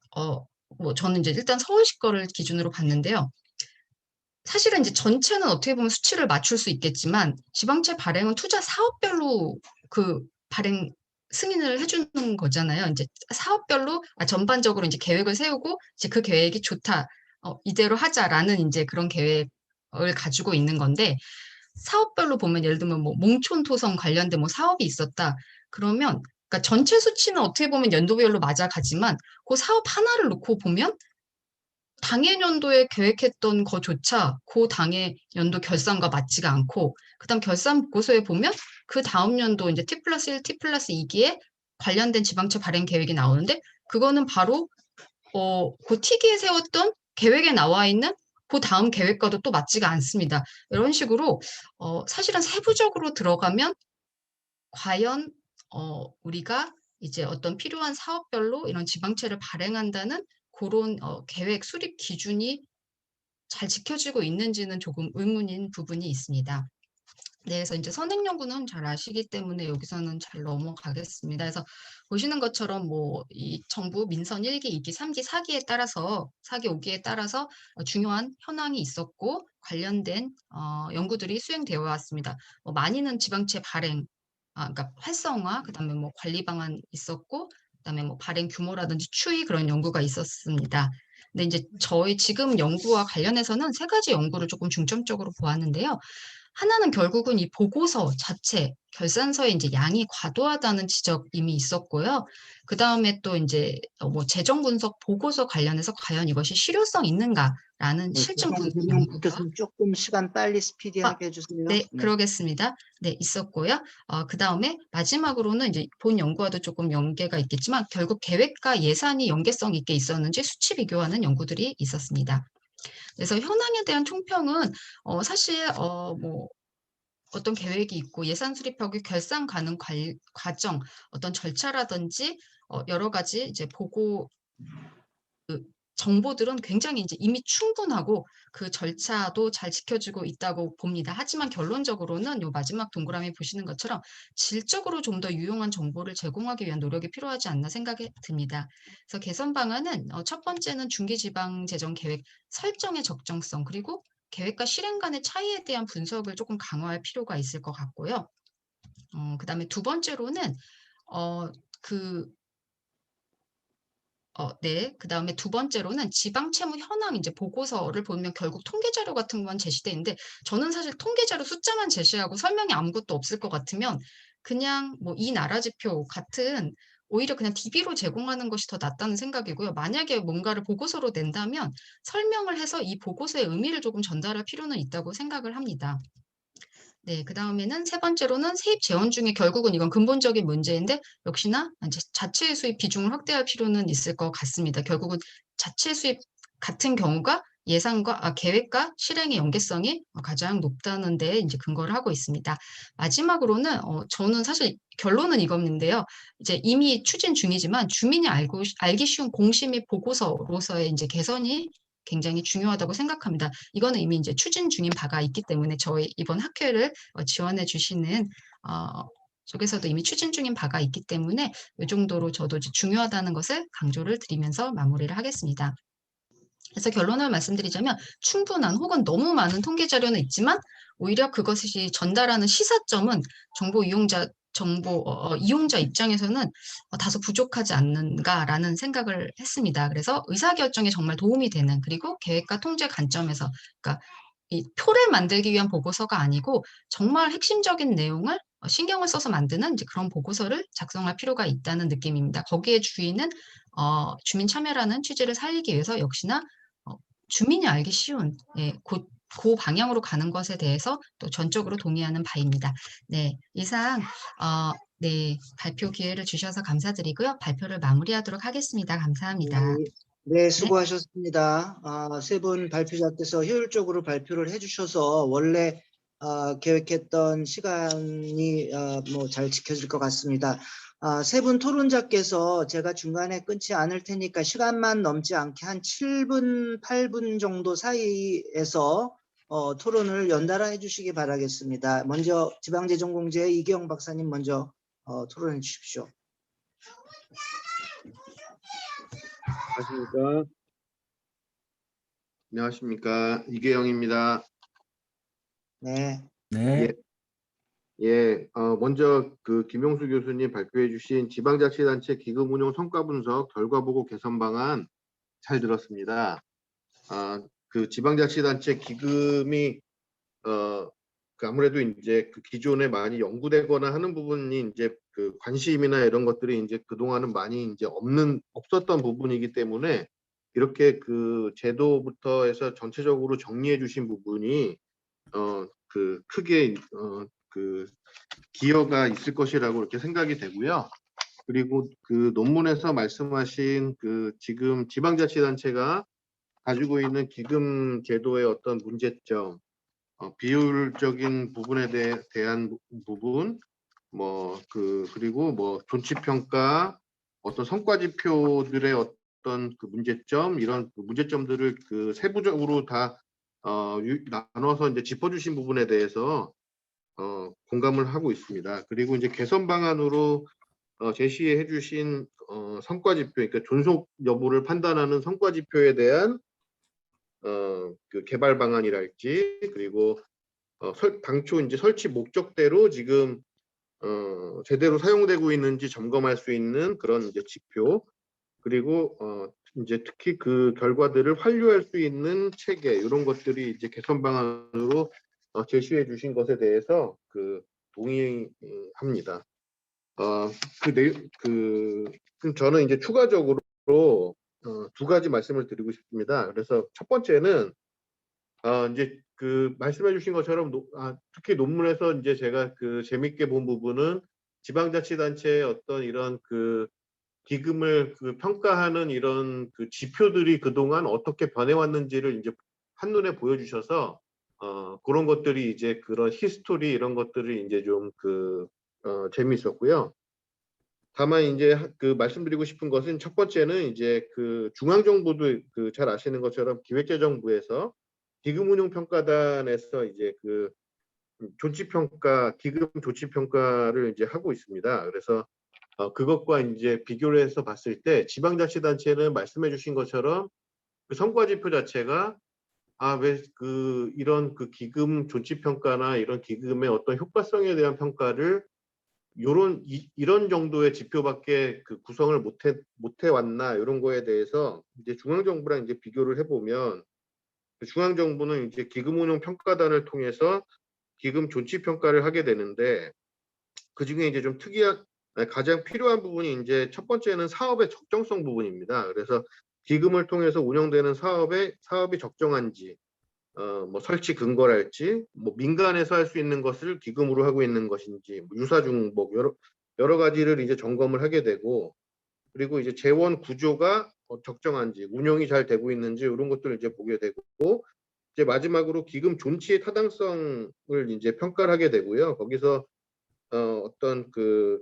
Speaker 5: 뭐 저는 이제 일단 서울시 거를 기준으로 봤는데요. 사실은 이제 전체는 어떻게 보면 수치를 맞출 수 있겠지만 지방채 발행은 투자 사업별로 그 발행 승인을 해 주는 거잖아요. 인제 사업별로 전반적으로 인제 계획을 세우고 이제 그 계획이 "좋다. 이대로 하자."라는 인제 그런 계획을 가지고 있는 건데 사업별로 보면 예를 들면 뭐 몽촌토성 관련된 뭐 사업이 있었다. 그러면 그러니까 전체 수치는 어떻게 보면 연도별로 맞아가지만 그 사업 하나를 놓고 보면 당해 연도에 계획했던 거조차 그 당해 연도 결산과 맞지가 않고, 그다음 결산 보고서에 보면 그 다음 연도 이제 T+1, T+2기에 관련된 지방채 발행 계획이 나오는데, 그거는 바로 그 T기에 세웠던 계획에 나와 있는 그 다음 계획과도 또 맞지가 않습니다. 이런 식으로 사실은 세부적으로 들어가면 과연 우리가 이제 어떤 필요한 사업별로 이런 지방채를 발행한다는 그런 계획 수립 기준이 잘 지켜지고 있는지는 조금 의문인 부분이 있습니다. 네, 그래서 이제 선행 연구는 잘 아시기 때문에 여기서는 잘 넘어가겠습니다. 그래서 보시는 것처럼 뭐 이 정부 민선 1기, 2기, 3기, 4기에 따라서 4기, 5기에 따라서 중요한 현황이 있었고 관련된 연구들이 수행되어 왔습니다. 많이는 지방채 발행, 그러니까 활성화, 그다음에 뭐 관리 방안 있었고, 그다음에 뭐 발행 규모라든지 추이 그런 연구가 있었습니다. 근데 이제 저희 지금 연구와 관련해서는 세 가지 연구를 조금 중점적으로 보았는데요. 하나는 결국은 이 보고서 자체, 결산서의 이제 양이 과도하다는 지적 이미 있었고요. 그 다음에 또 이제 뭐 재정 분석 보고서 관련해서 과연 이것이 실효성 있는가라는 실증 분석 연구가
Speaker 2: 교수님 조금 시간 빨리 스피디하게 해주세요.
Speaker 5: 네, 그러겠습니다. 네, 있었고요. 그 다음에 마지막으로는 이제 본 연구와도 조금 연계가 있겠지만 결국 계획과 예산이 연계성 있게 있었는지 수치 비교하는 연구들이 있었습니다. 그래서 현황에 대한 총평은 사실 뭐 어떤 계획이 있고 예산 수립하고 결산 가능 과정, 어떤 절차라든지 여러 가지 이제 보고 정보들은 굉장히 이제 이미 충분하고 그 절차도 잘 지켜지고 있다고 봅니다. 하지만 결론적으로는 요 마지막 동그라미 보시는 것처럼 질적으로 좀 더 유용한 정보를 제공하기 위한 노력이 필요하지 않나 생각이 듭니다. 그래서 개선 방안은 첫 번째는 중기지방재정계획 설정의 적정성, 그리고 계획과 실행 간의 차이에 대한 분석을 조금 강화할 필요가 있을 것 같고요. 그다음에 두 번째로는 네. 그다음에 두 번째로는 지방 채무 현황 이제 보고서를 보면 결국 통계 자료 같은 것만 제시돼 있는데, 저는 사실 통계 자료 숫자만 제시하고 설명이 아무것도 없을 것 같으면 그냥 뭐 이 나라 지표 같은 오히려 그냥 DB로 제공하는 것이 더 낫다는 생각이고요. 만약에 뭔가를 보고서로 낸다면 설명을 해서 이 보고서의 의미를 조금 전달할 필요는 있다고 생각을 합니다. 네, 그다음에는 세 번째로는 세입 재원 중에 결국은 이건 근본적인 문제인데 역시나 이제 자체 수입 비중을 확대할 필요는 있을 것 같습니다. 결국은 자체 수입 같은 경우가 예산과 계획과 실행의 연계성이 가장 높다는 데 이제 근거를 하고 있습니다. 마지막으로는 저는 사실 결론은 이건데요. 이제 이미 추진 중이지만 주민이 알기 쉬운 공시 및 보고서로서의 이제 개선이 굉장히 중요하다고 생각합니다. 이거는 이미 이제 추진 중인 바가 있기 때문에 저희 이번 학회를 지원해 주시는 쪽에서도 이미 추진 중인 바가 있기 때문에 이 정도로 저도 이제 중요하다는 것을 강조를 드리면서 마무리를 하겠습니다. 그래서 결론을 말씀드리자면 충분한 혹은 너무 많은 통계 자료는 있지만 오히려 그것이 전달하는 시사점은 정보 이용자 입장에서는 다소 부족하지 않는가라는 생각을 했습니다. 그래서 의사결정에 정말 도움이 되는, 그리고 계획과 통제 관점에서, 그러니까 이 표를 만들기 위한 보고서가 아니고 정말 핵심적인 내용을 신경을 써서 만드는 이제 그런 보고서를 작성할 필요가 있다는 느낌입니다. 거기에 주의는 주민 참여라는 취지를 살리기 위해서 역시나 주민이 알기 쉬운 그 방향으로 가는 것에 대해서 또 전적으로 동의하는 바입니다. 네, 이상 네, 발표 기회를 주셔서 감사드리고요. 발표를 마무리하도록 하겠습니다. 감사합니다.
Speaker 2: 네, 수고하셨습니다. 세 분 발표자께서 효율적으로 발표를 해주셔서 원래 계획했던 시간이 뭐 잘 지켜질 것 같습니다. 세 분 토론자께서 제가 중간에 끊지 않을 테니까 시간만 넘지 않게 한 7분, 8분 정도 사이에서 토론을 연달아 해주시기 바라겠습니다. 먼저 지방재정공제의 이기영 박사님 먼저 토론해 주십시오.
Speaker 6: 안녕하십니까. 이계영입니다.
Speaker 2: 네.
Speaker 1: 네.
Speaker 6: 예, 먼저 그 김용수 교수님 발표해 주신 지방자치단체 기금 운용 성과 분석 결과 보고 개선 방안 잘 들었습니다. 그 지방자치단체 기금이 그 아무래도 이제 그 기존에 많이 연구되거나 하는 부분이 이제 그 관심이나 이런 것들이 이제 그동안은 많이 이제 없었던 부분이기 때문에 이렇게 그 제도부터 해서 전체적으로 정리해 주신 부분이 그 크게 그 기여가 있을 것이라고 이렇게 생각이 되고요. 그리고 그 논문에서 말씀하신 그 지금 지방자치단체가 가지고 있는 기금 제도의 어떤 문제점, 비효율적인 부분에 대한 부분, 그리고 뭐 존치평가, 어떤 성과지표들의 어떤 그 문제점, 이런 그 문제점들을 그 세부적으로 다 나눠서 이제 짚어주신 부분에 대해서 공감을 하고 있습니다. 그리고 이제 개선 방안으로 제시해 주신 성과지표, 그러니까 존속 여부를 판단하는 성과지표에 대한 그 개발 방안이랄지, 그리고 당초 이제 설치 목적대로 지금 제대로 사용되고 있는지 점검할 수 있는 그런 이제 지표, 그리고 이제 특히 그 결과들을 환류할 수 있는 체계, 이런 것들이 이제 개선 방안으로 제시해 주신 것에 대해서 그 동의합니다. 그럼 저는 이제 추가적으로 두 가지 말씀을 드리고 싶습니다. 그래서 첫 번째는 이제 그 말씀해 주신 것처럼 특히 논문에서 이제 제가 그 재밌게 본 부분은 지방자치단체의 어떤 이런 그 기금을 그 평가하는 이런 그 지표들이 그동안 어떻게 변해왔는지를 이제 한눈에 보여주셔서 그런 것들이 이제 그런 히스토리 이런 것들이 이제 좀 재미있었고요. 다만 이제 그 말씀드리고 싶은 것은 첫 번째는 이제 그 중앙정부도 그 잘 아시는 것처럼 기획재정부에서 기금운용평가단에서 이제 그 조치평가, 기금 조치평가를 이제 하고 있습니다. 그래서 그것과 이제 비교를 해서 봤을 때 지방자치단체는 말씀해 주신 것처럼 그 성과지표 자체가 왜 그 이런 그 기금 조치평가나 이런 기금의 어떤 효과성에 대한 평가를 이런 정도의 지표밖에 그 구성을 못해 왔나, 이런 거에 대해서 이제 중앙정부랑 이제 비교를 해보면 중앙정부는 이제 기금운용 평가단을 통해서 기금 존치 평가를 하게 되는데, 그 중에 이제 좀 가장 필요한 부분이 이제 첫 번째는 사업의 적정성 부분입니다. 그래서 기금을 통해서 운영되는 사업이 적정한지, 뭐 설치 근거랄지, 뭐 민간에서 할 수 있는 것을 기금으로 하고 있는 것인지, 뭐 유사중복 여러 가지를 이제 점검을 하게 되고, 그리고 이제 재원 구조가 적정한지, 운영이 잘 되고 있는지, 이런 것들을 이제 보게 되고, 이제 마지막으로 기금 존치의 타당성을 이제 평가를 하게 되고요. 거기서 어떤 그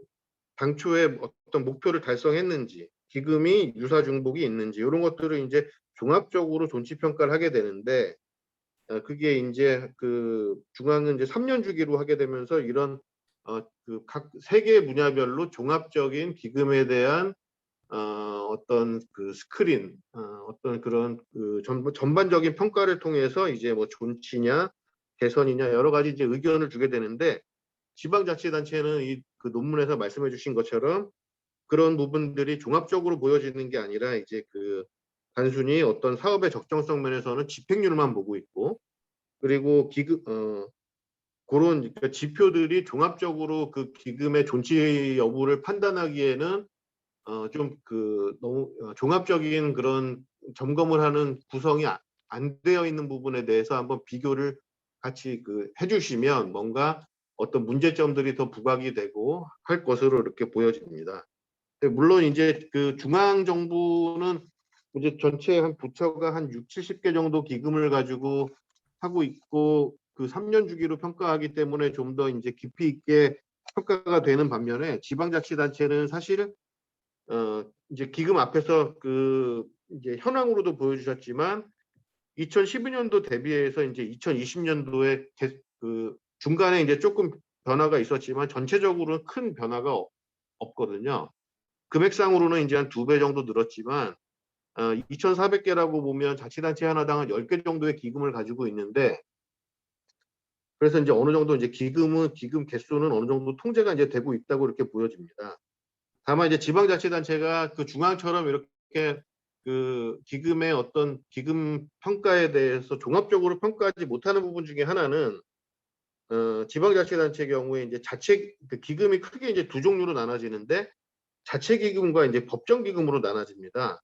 Speaker 6: 당초에 어떤 목표를 달성했는지, 기금이 유사중복이 있는지, 이런 것들을 이제 종합적으로 존치 평가를 하게 되는데, 그게 이제 그 중앙은 이제 3년 주기로 하게 되면서 이런 그 각 세 개 분야별로 종합적인 기금에 대한 어떤 그 스크린, 어떤 그런 그 전반적인 평가를 통해서 이제 뭐 존치냐 개선이냐 여러 가지 이제 의견을 주게 되는데, 지방자치단체는 이 그 논문에서 말씀해 주신 것처럼 그런 부분들이 종합적으로 보여지는 게 아니라 이제 그 단순히 어떤 사업의 적정성 면에서는 집행률만 보고 있고, 그리고 그런 그 지표들이 종합적으로 그 기금의 존치 여부를 판단하기에는 좀 그 너무 종합적인 그런 점검을 하는 구성이 안 되어 있는 부분에 대해서 한번 비교를 같이 그 해주시면 뭔가 어떤 문제점들이 더 부각이 되고 할 것으로 이렇게 보여집니다. 물론 이제 그 중앙 정부는 이제 전체 한 부처가 한 70개 정도 기금을 가지고 하고 있고, 그 3년 주기로 평가하기 때문에 좀 더 이제 깊이 있게 평가가 되는 반면에, 지방자치단체는 사실 이제 기금 앞에서 그 이제 현황으로도 보여주셨지만 2012년도 대비해서 이제 2020년도에 그 중간에 이제 조금 변화가 있었지만 전체적으로는 큰 변화가 없거든요. 금액상으로는 이제 한 2배 정도 늘었지만 2,400개라고 보면 자치단체 하나당 한 10개 정도의 기금을 가지고 있는데, 그래서 이제 어느 정도 이제 기금 개수는 어느 정도 통제가 이제 되고 있다고 이렇게 보여집니다. 다만 이제 지방자치단체가 그 중앙처럼 이렇게 그 기금의 어떤 기금 평가에 대해서 종합적으로 평가하지 못하는 부분 중에 하나는 지방자치단체 경우에 이제 자체 그 기금이 크게 이제 두 종류로 나눠지는데 자체기금과 이제 법정기금으로 나눠집니다.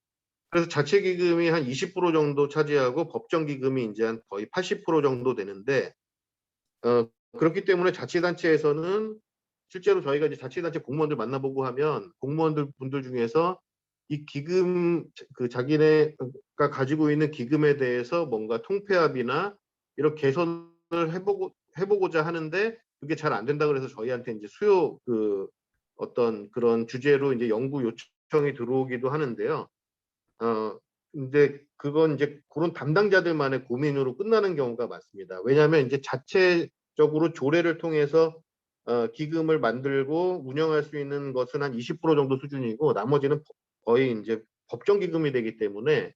Speaker 6: 그래서 자체기금이 한 20% 정도 차지하고 법정기금이 이제 한 거의 80% 정도 되는데 그렇기 때문에 자치단체에서는 실제로 저희가 이제 자치단체 공무원들 만나보고 하면 공무원들 분들 중에서 이 기금 그 자기네가 가지고 있는 기금에 대해서 뭔가 통폐합이나 이런 개선을 해보고자 하는데 그게 잘 안 된다 그래서 저희한테 이제 수요 그 어떤 그런 주제로 이제 연구 요청이 들어오기도 하는데요. 근데 그건 이제 그런 담당자들만의 고민으로 끝나는 경우가 많습니다. 왜냐하면 이제 자체적으로 조례를 통해서 기금을 만들고 운영할 수 있는 것은 한 20% 정도 수준이고 나머지는 거의 이제 법정 기금이 되기 때문에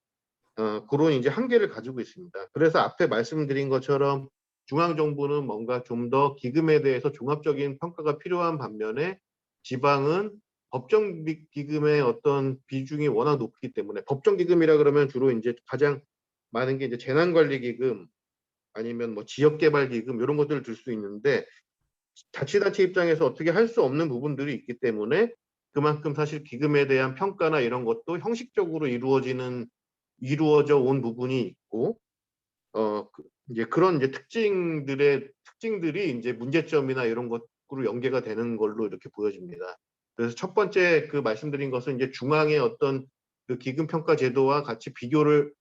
Speaker 6: 그런 이제 한계를 가지고 있습니다. 그래서 앞에 말씀드린 것처럼 중앙 정부는 뭔가 좀 더 기금에 대해서 종합적인 평가가 필요한 반면에 지방은 법정 기금의 어떤 비중이 워낙 높기 때문에 법정 기금이라 그러면 주로 이제 가장 많은 게 이제 재난관리기금 아니면 뭐 지역개발기금 이런 것들을 들 수 있는데 자치단체 입장에서 어떻게 할 수 없는 부분들이 있기 때문에 그만큼 사실 기금에 대한 평가나 이런 것도 형식적으로 이루어져 온 부분이 있고 이제 그런 이제 특징들이 이제 문제점이나 이런 것으로 연계가 되는 걸로 이렇게 보여집니다. 그래서 첫 번째 그 말씀드린 것은 이제 중앙의 어떤 그 기금 평가 제도와 같이 비교를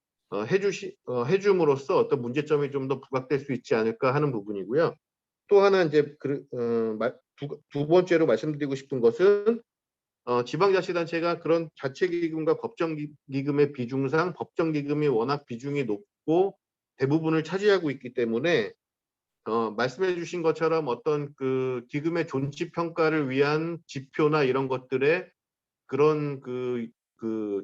Speaker 6: 해줌으로써 어떤 문제점이 좀 더 부각될 수 있지 않을까 하는 부분이고요. 또 하나 이제 두 번째로 말씀드리고 싶은 것은 지방자치단체가 그런 자체기금과 법정기금의 비중상 법정기금이 워낙 비중이 높고 대부분을 차지하고 있기 때문에 말씀해 주신 것처럼 어떤 그 기금의 존치 평가를 위한 지표나 이런 것들의 그런 그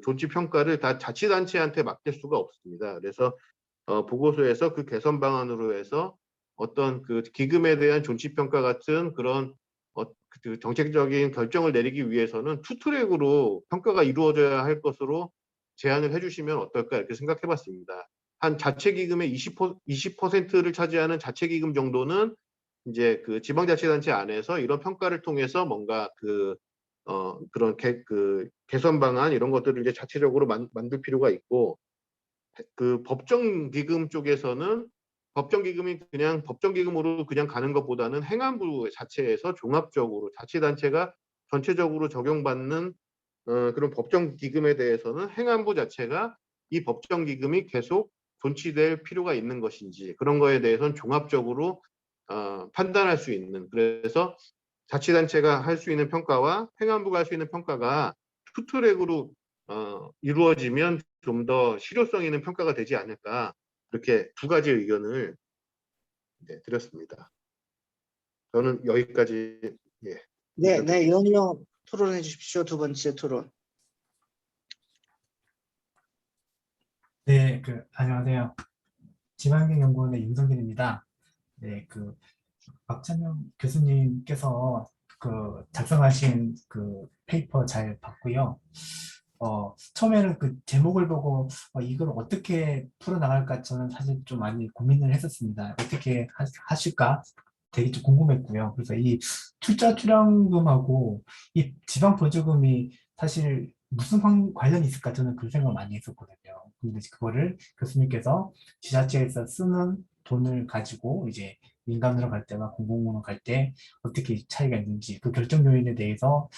Speaker 6: 존치 평가를 다 자치단체한테 맡길 수가 없습니다. 그래서 보고서에서 그 개선 방안으로 해서 어떤 그 기금에 대한 존치 평가 같은 그런 그 정책적인 결정을 내리기 위해서는 투트랙으로 평가가 이루어져야 할 것으로 제안을 해주시면 어떨까 이렇게 생각해 봤습니다. 한 자체기금의 20%를 차지하는 자체기금 정도는 이제 그 지방자치단체 안에서 이런 평가를 통해서 뭔가 그런 개선 방안 이런 것들을 이제 자체적으로 만들 필요가 있고 그 법정기금 쪽에서는 법정기금이 그냥 법정기금으로 그냥 가는 것보다는 행안부 자체에서 종합적으로 자치단체가 전체적으로 적용받는 그런 법정기금에 대해서는 행안부 자체가 이 법정기금이 계속 존치될 필요가 있는 것인지 그런 거에 대해서는 종합적으로 판단할 수 있는 그래서 자치단체가 할 수 있는 평가와 행안부가 할 수 있는 평가가 투트랙으로 이루어지면 좀 더 실효성 있는 평가가 되지 않을까 이렇게 두 가지 의견을 드렸습니다. 저는 여기까지
Speaker 2: 네, 의원님 토론해 주십시오. 두 번째 토론.
Speaker 7: 네, 안녕하세요. 지방경연구원의 윤성길입니다. 네, 박찬영 교수님께서 작성하신 페이퍼 잘 봤고요. 처음에는 그 제목을 보고 이걸 어떻게 풀어나갈까 저는 사실 좀 많이 고민을 했었습니다. 어떻게 하실까 되게 좀 궁금했고요. 그래서 이 출자 출연금하고 이 지방 보조금이 사실 무슨 관련이 있을까 저는 그 생각을 많이 했었거든요. 근데 그거를 교수님께서 지자체에서 쓰는 돈을 가지고 이제 민간으로 갈 때와 공공으로 갈 때 어떻게 차이가 있는지 그 결정 요인에 대해서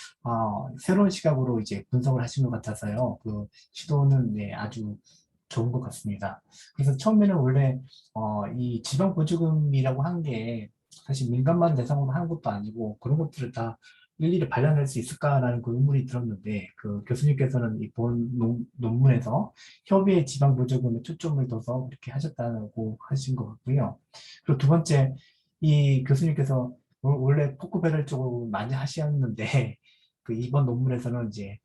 Speaker 7: 새로운 시각으로 이제 분석을 하신 것 같아서요. 그 시도는 네, 아주 좋은 것 같습니다. 그래서 처음에는 원래 이 지방 보조금이라고 한 게 사실 민간만 대상으로 하는 것도 아니고 그런 것들을 다 일일이 발견할 수 있을까라는 그 의문이 들었는데 그 교수님께서는 이 본 논문에서 협의의 지방 보조금에 초점을 둬서 그렇게 하셨다고 하신 것 같고요. 그리고 두 번째, 이 교수님께서 원래 포크배럴 쪽으로 많이 하셨는데 그 이번 논문에서는 이제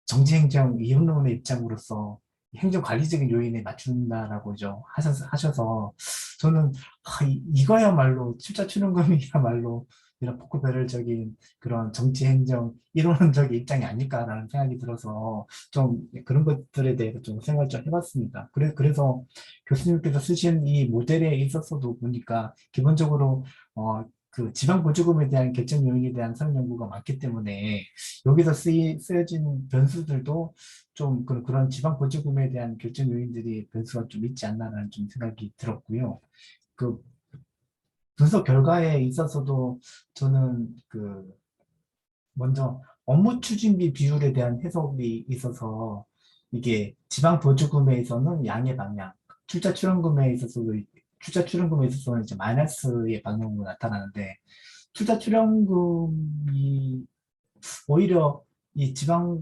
Speaker 7: 정치행정 이혼론의 입장으로서 행정관리적인 요인에 맞춘다라고 하셔서 저는 이거야말로 출자 출연금이야말로 이런 포크배럴적인 그런 정치 행정 이론적인 입장이 아닐까라는 생각이 들어서 좀 그런 것들에 대해서 좀 생각을 좀 해봤습니다. 그래서 교수님께서 쓰신 이 모델에 있어서도 보니까 기본적으로 그 지방보조금에 대한 결정 요인에 대한 사용 연구가 많기 때문에 여기서 쓰여진 변수들도 좀 그런 지방보조금에 대한 결정 요인들이 변수가 좀 있지 않나라는 좀 생각이 들었고요. 그 분석 결과에 있어서도 저는 먼저 업무 추진비 비율에 대한 해석이 있어서 이게 지방 보조금에서는 양의 방향, 출자 출연금에 있어서는 이제 마이너스의 방향으로 나타나는데 투자 출연금이 오히려 이 지방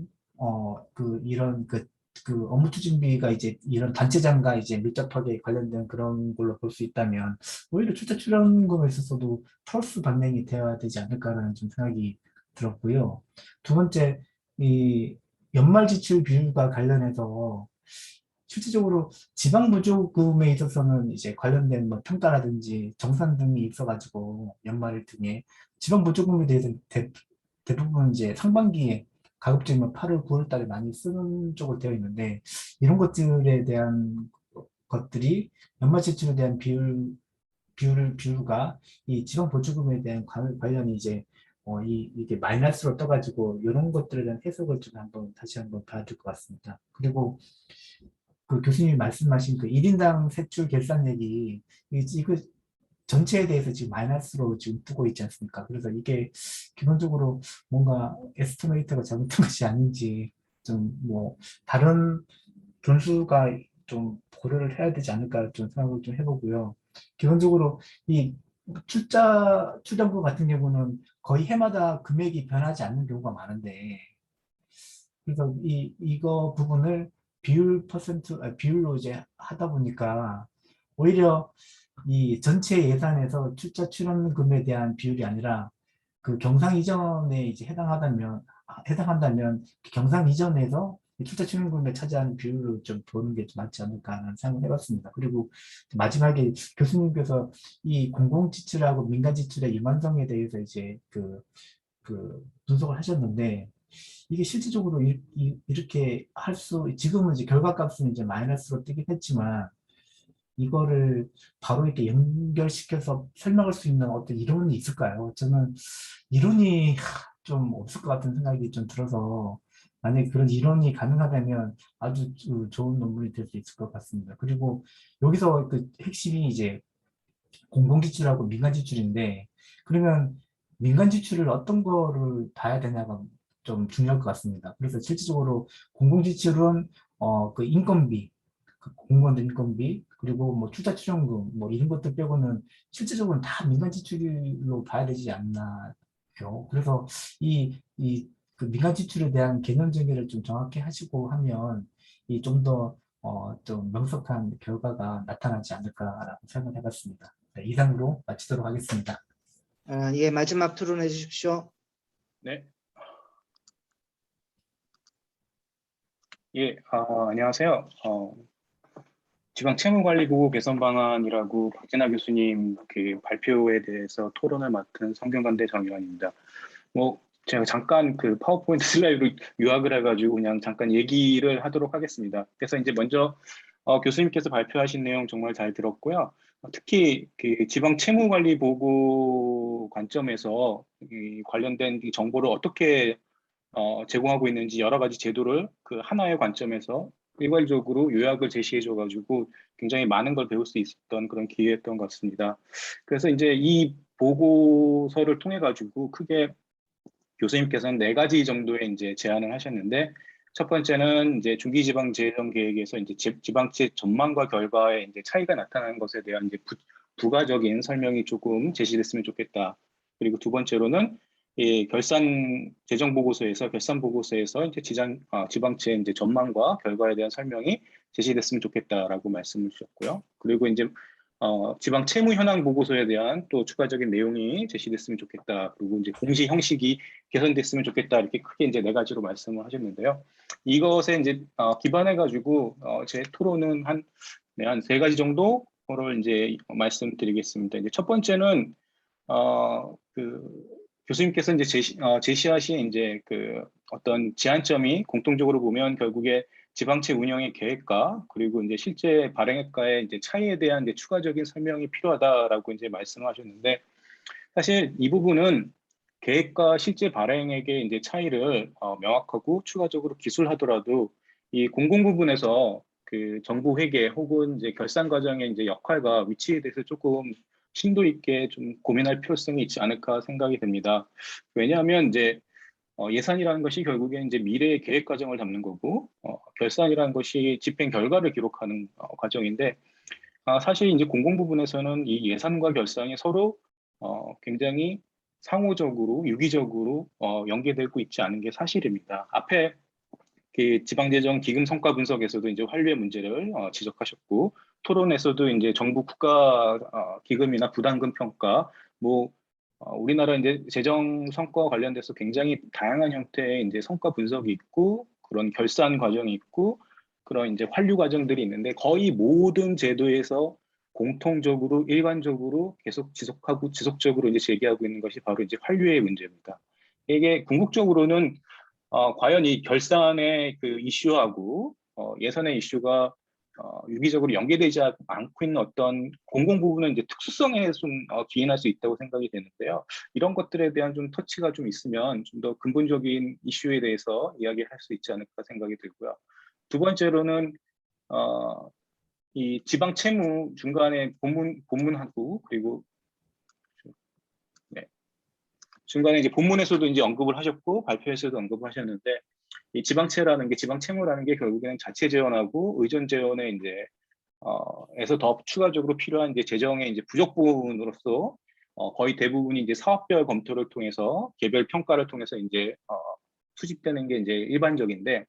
Speaker 7: 이런 업무 추진비가 이제 이런 단체장과 이제 밀접하게 관련된 그런 걸로 볼 수 있다면 오히려 출자 출연금에 있어서도 플러스 방향이 되어야 되지 않을까라는 좀 생각이 들었고요. 두 번째, 이 연말 지출 비율과 관련해서 실질적으로 지방 보조금에 있어서는 이제 관련된 뭐 평가라든지 정산 등이 있어가지고 연말 등에 지방 보조금에 대해서 대부분 이제 상반기에 가급적이면 8월, 9월 달에 많이 쓰는 쪽으로 되어 있는데 이런 것들에 대한 것들이 연말 지출에 대한 비율과 이 지방 보조금에 대한 관련이 이제 이게 마이너스로 떠가지고 이런 것들에 대한 해석을 좀 다시 한번 봐야 될 것 같습니다. 그리고 그 교수님이 말씀하신 그 1인당 세출 결산액이 이거 전체에 대해서 지금 마이너스로 지금 뜨고 있지 않습니까? 그래서 이게 기본적으로 뭔가 에스티메이터가 잘못한 것이 아닌지 좀 뭐 다른 변수가 좀 고려를 해야 되지 않을까 좀 생각을 좀 해보고요. 기본적으로 이 출자부 같은 경우는 거의 해마다 금액이 변하지 않는 경우가 많은데 그래서 이거 부분을 비율로 이제 하다 보니까 오히려 이 전체 예산에서 출자 출연금에 대한 비율이 아니라 그 경상 이전에 이제 해당한다면 경상 이전에서 출자 출연금에 차지하는 비율로 좀 보는 게 좀 맞지 않을까 하는 생각을 해봤습니다. 그리고 마지막에 교수님께서 이 공공지출하고 민간지출의 일관성에 대해서 이제 분석을 하셨는데 이게 실질적으로 이렇게 지금은 이제 결과값은 이제 마이너스로 뜨긴 했지만 이거를 바로 이렇게 연결시켜서 설명할 수 있는 어떤 이론이 있을까요? 저는 이론이 좀 없을 것 같은 생각이 좀 들어서 만약에 그런 이론이 가능하다면 아주 좋은 논문이 될 수 있을 것 같습니다. 그리고 여기서 그 핵심이 이제 공공지출하고 민간지출인데 그러면 민간지출을 어떤 거를 봐야 되냐가 좀 중요할 것 같습니다. 그래서 실질적으로 공공지출은 그 인건비, 공무원들 인건비, 그리고 뭐 투자 출연금 뭐 이런 것들 빼고는 실질적으로 다 민간지출로 봐야 되지 않나요? 그래서 그 민간지출에 대한 개념 정의를 좀 정확히 하시고 하면 이 좀 더 좀 명석한 결과가 나타나지 않을까라고 생각을 해봤습니다. 네, 이상으로 마치도록 하겠습니다.
Speaker 2: 예, 마지막 토론해 주십시오.
Speaker 8: 네. 예, 안녕하세요. 지방채무관리보고 개선 방안이라고 박진하 교수님 그 발표에 대해서 토론을 맡은 성균관대 정의원입니다. 뭐 제가 잠깐 그 파워포인트 슬라이드로 요약을 해가지고 그냥 잠깐 얘기를 하도록 하겠습니다. 그래서 이제 먼저 교수님께서 발표하신 내용 정말 잘 들었고요. 특히 그 지방채무관리보고 관점에서 이 관련된 이 정보를 어떻게 제공하고 있는지 여러 가지 제도를 그 하나의 관점에서 일괄적으로 요약을 제시해줘가지고 굉장히 많은 걸 배울 수 있었던 그런 기회였던 것 같습니다. 그래서 이제 이 보고서를 통해 가지고 크게 교수님께서는 4가지 정도의 이제 제안을 하셨는데 첫 번째는 이제 중기지방재정 계획에서 이제 지방채 전망과 결과에 이제 차이가 나타나는 것에 대한 이제 부가적인 설명이 조금 제시됐으면 좋겠다. 그리고 두 번째로는 이 재정 보고서에서 이제 지방채 이제 전망과 결과에 대한 설명이 제시됐으면 좋겠다라고 말씀을 주셨고요. 그리고 이제 지방 채무 현황 보고서에 대한 또 추가적인 내용이 제시됐으면 좋겠다. 그리고 이제 공시 형식이 개선됐으면 좋겠다. 이렇게 크게 이제 4가지로 말씀을 하셨는데요. 이것에 이제 기반해 가지고 제 토론은 한 3가지 정도를 이제 말씀드리겠습니다. 이제 첫 번째는 그 교수님께서 이제 제시하신 이제 그 어떤 제한점이 공통적으로 보면 결국에 지방채 운영의 계획과 그리고 이제 실제 발행액과의 이제 차이에 대한 이제 추가적인 설명이 필요하다라고 이제 말씀하셨는데, 사실 이 부분은 계획과 실제 발행액의 이제 차이를 명확하고 추가적으로 기술하더라도 이 공공 부분에서 그 정부 회계 혹은 이제 결산 과정의 이제 역할과 위치에 대해서 조금 심도 있게 좀 고민할 필요성이 있지 않을까 생각이 됩니다. 왜냐하면 이제 예산이라는 것이 결국에 이제 미래의 계획 과정을 담는 거고, 결산이라는 것이 집행 결과를 기록하는 과정인데, 사실 이제 공공 부분에서는 이 예산과 결산이 서로 굉장히 상호적으로 유기적으로 연계되고 있지 않은 게 사실입니다. 앞에 그 지방재정 기금 성과 분석에서도 이제 환류의 문제를 지적하셨고, 토론에서도 이제 정부 국가 기금이나 부담금 평가, 뭐 우리나라 이제 재정 성과 관련돼서 굉장히 다양한 형태의 이제 성과 분석이 있고 그런 결산 과정이 있고 그런 이제 환류 과정들이 있는데, 거의 모든 제도에서 공통적으로 일관적으로 계속 지속적으로 이제 제기하고 있는 것이 바로 이제 환류의 문제입니다. 이게 궁극적으로는 과연 이 결산의 그 이슈하고 예산의 이슈가 유기적으로 연계되지 않고 있는 어떤 공공 부분은 이제 특수성에 좀 기인할 수 있다고 생각이 되는데요. 이런 것들에 대한 좀 터치가 좀 있으면 좀 더 근본적인 이슈에 대해서 이야기할 수 있지 않을까 생각이 들고요. 두 번째로는 이 지방 채무 중간에 본문하고 그리고 네, 중간에 이제 본문에서도 이제 언급을 하셨고 발표에서도 언급을 하셨는데, 이 지방채라는 게 지방채무라는 게 결국에는 자체 재원하고 의존 재원에 이제 에서 더 추가적으로 필요한 이제 재정의 이제 부족 부분으로서 거의 대부분이 이제 사업별 검토를 통해서 개별 평가를 통해서 이제 수집되는 게 이제 일반적인데,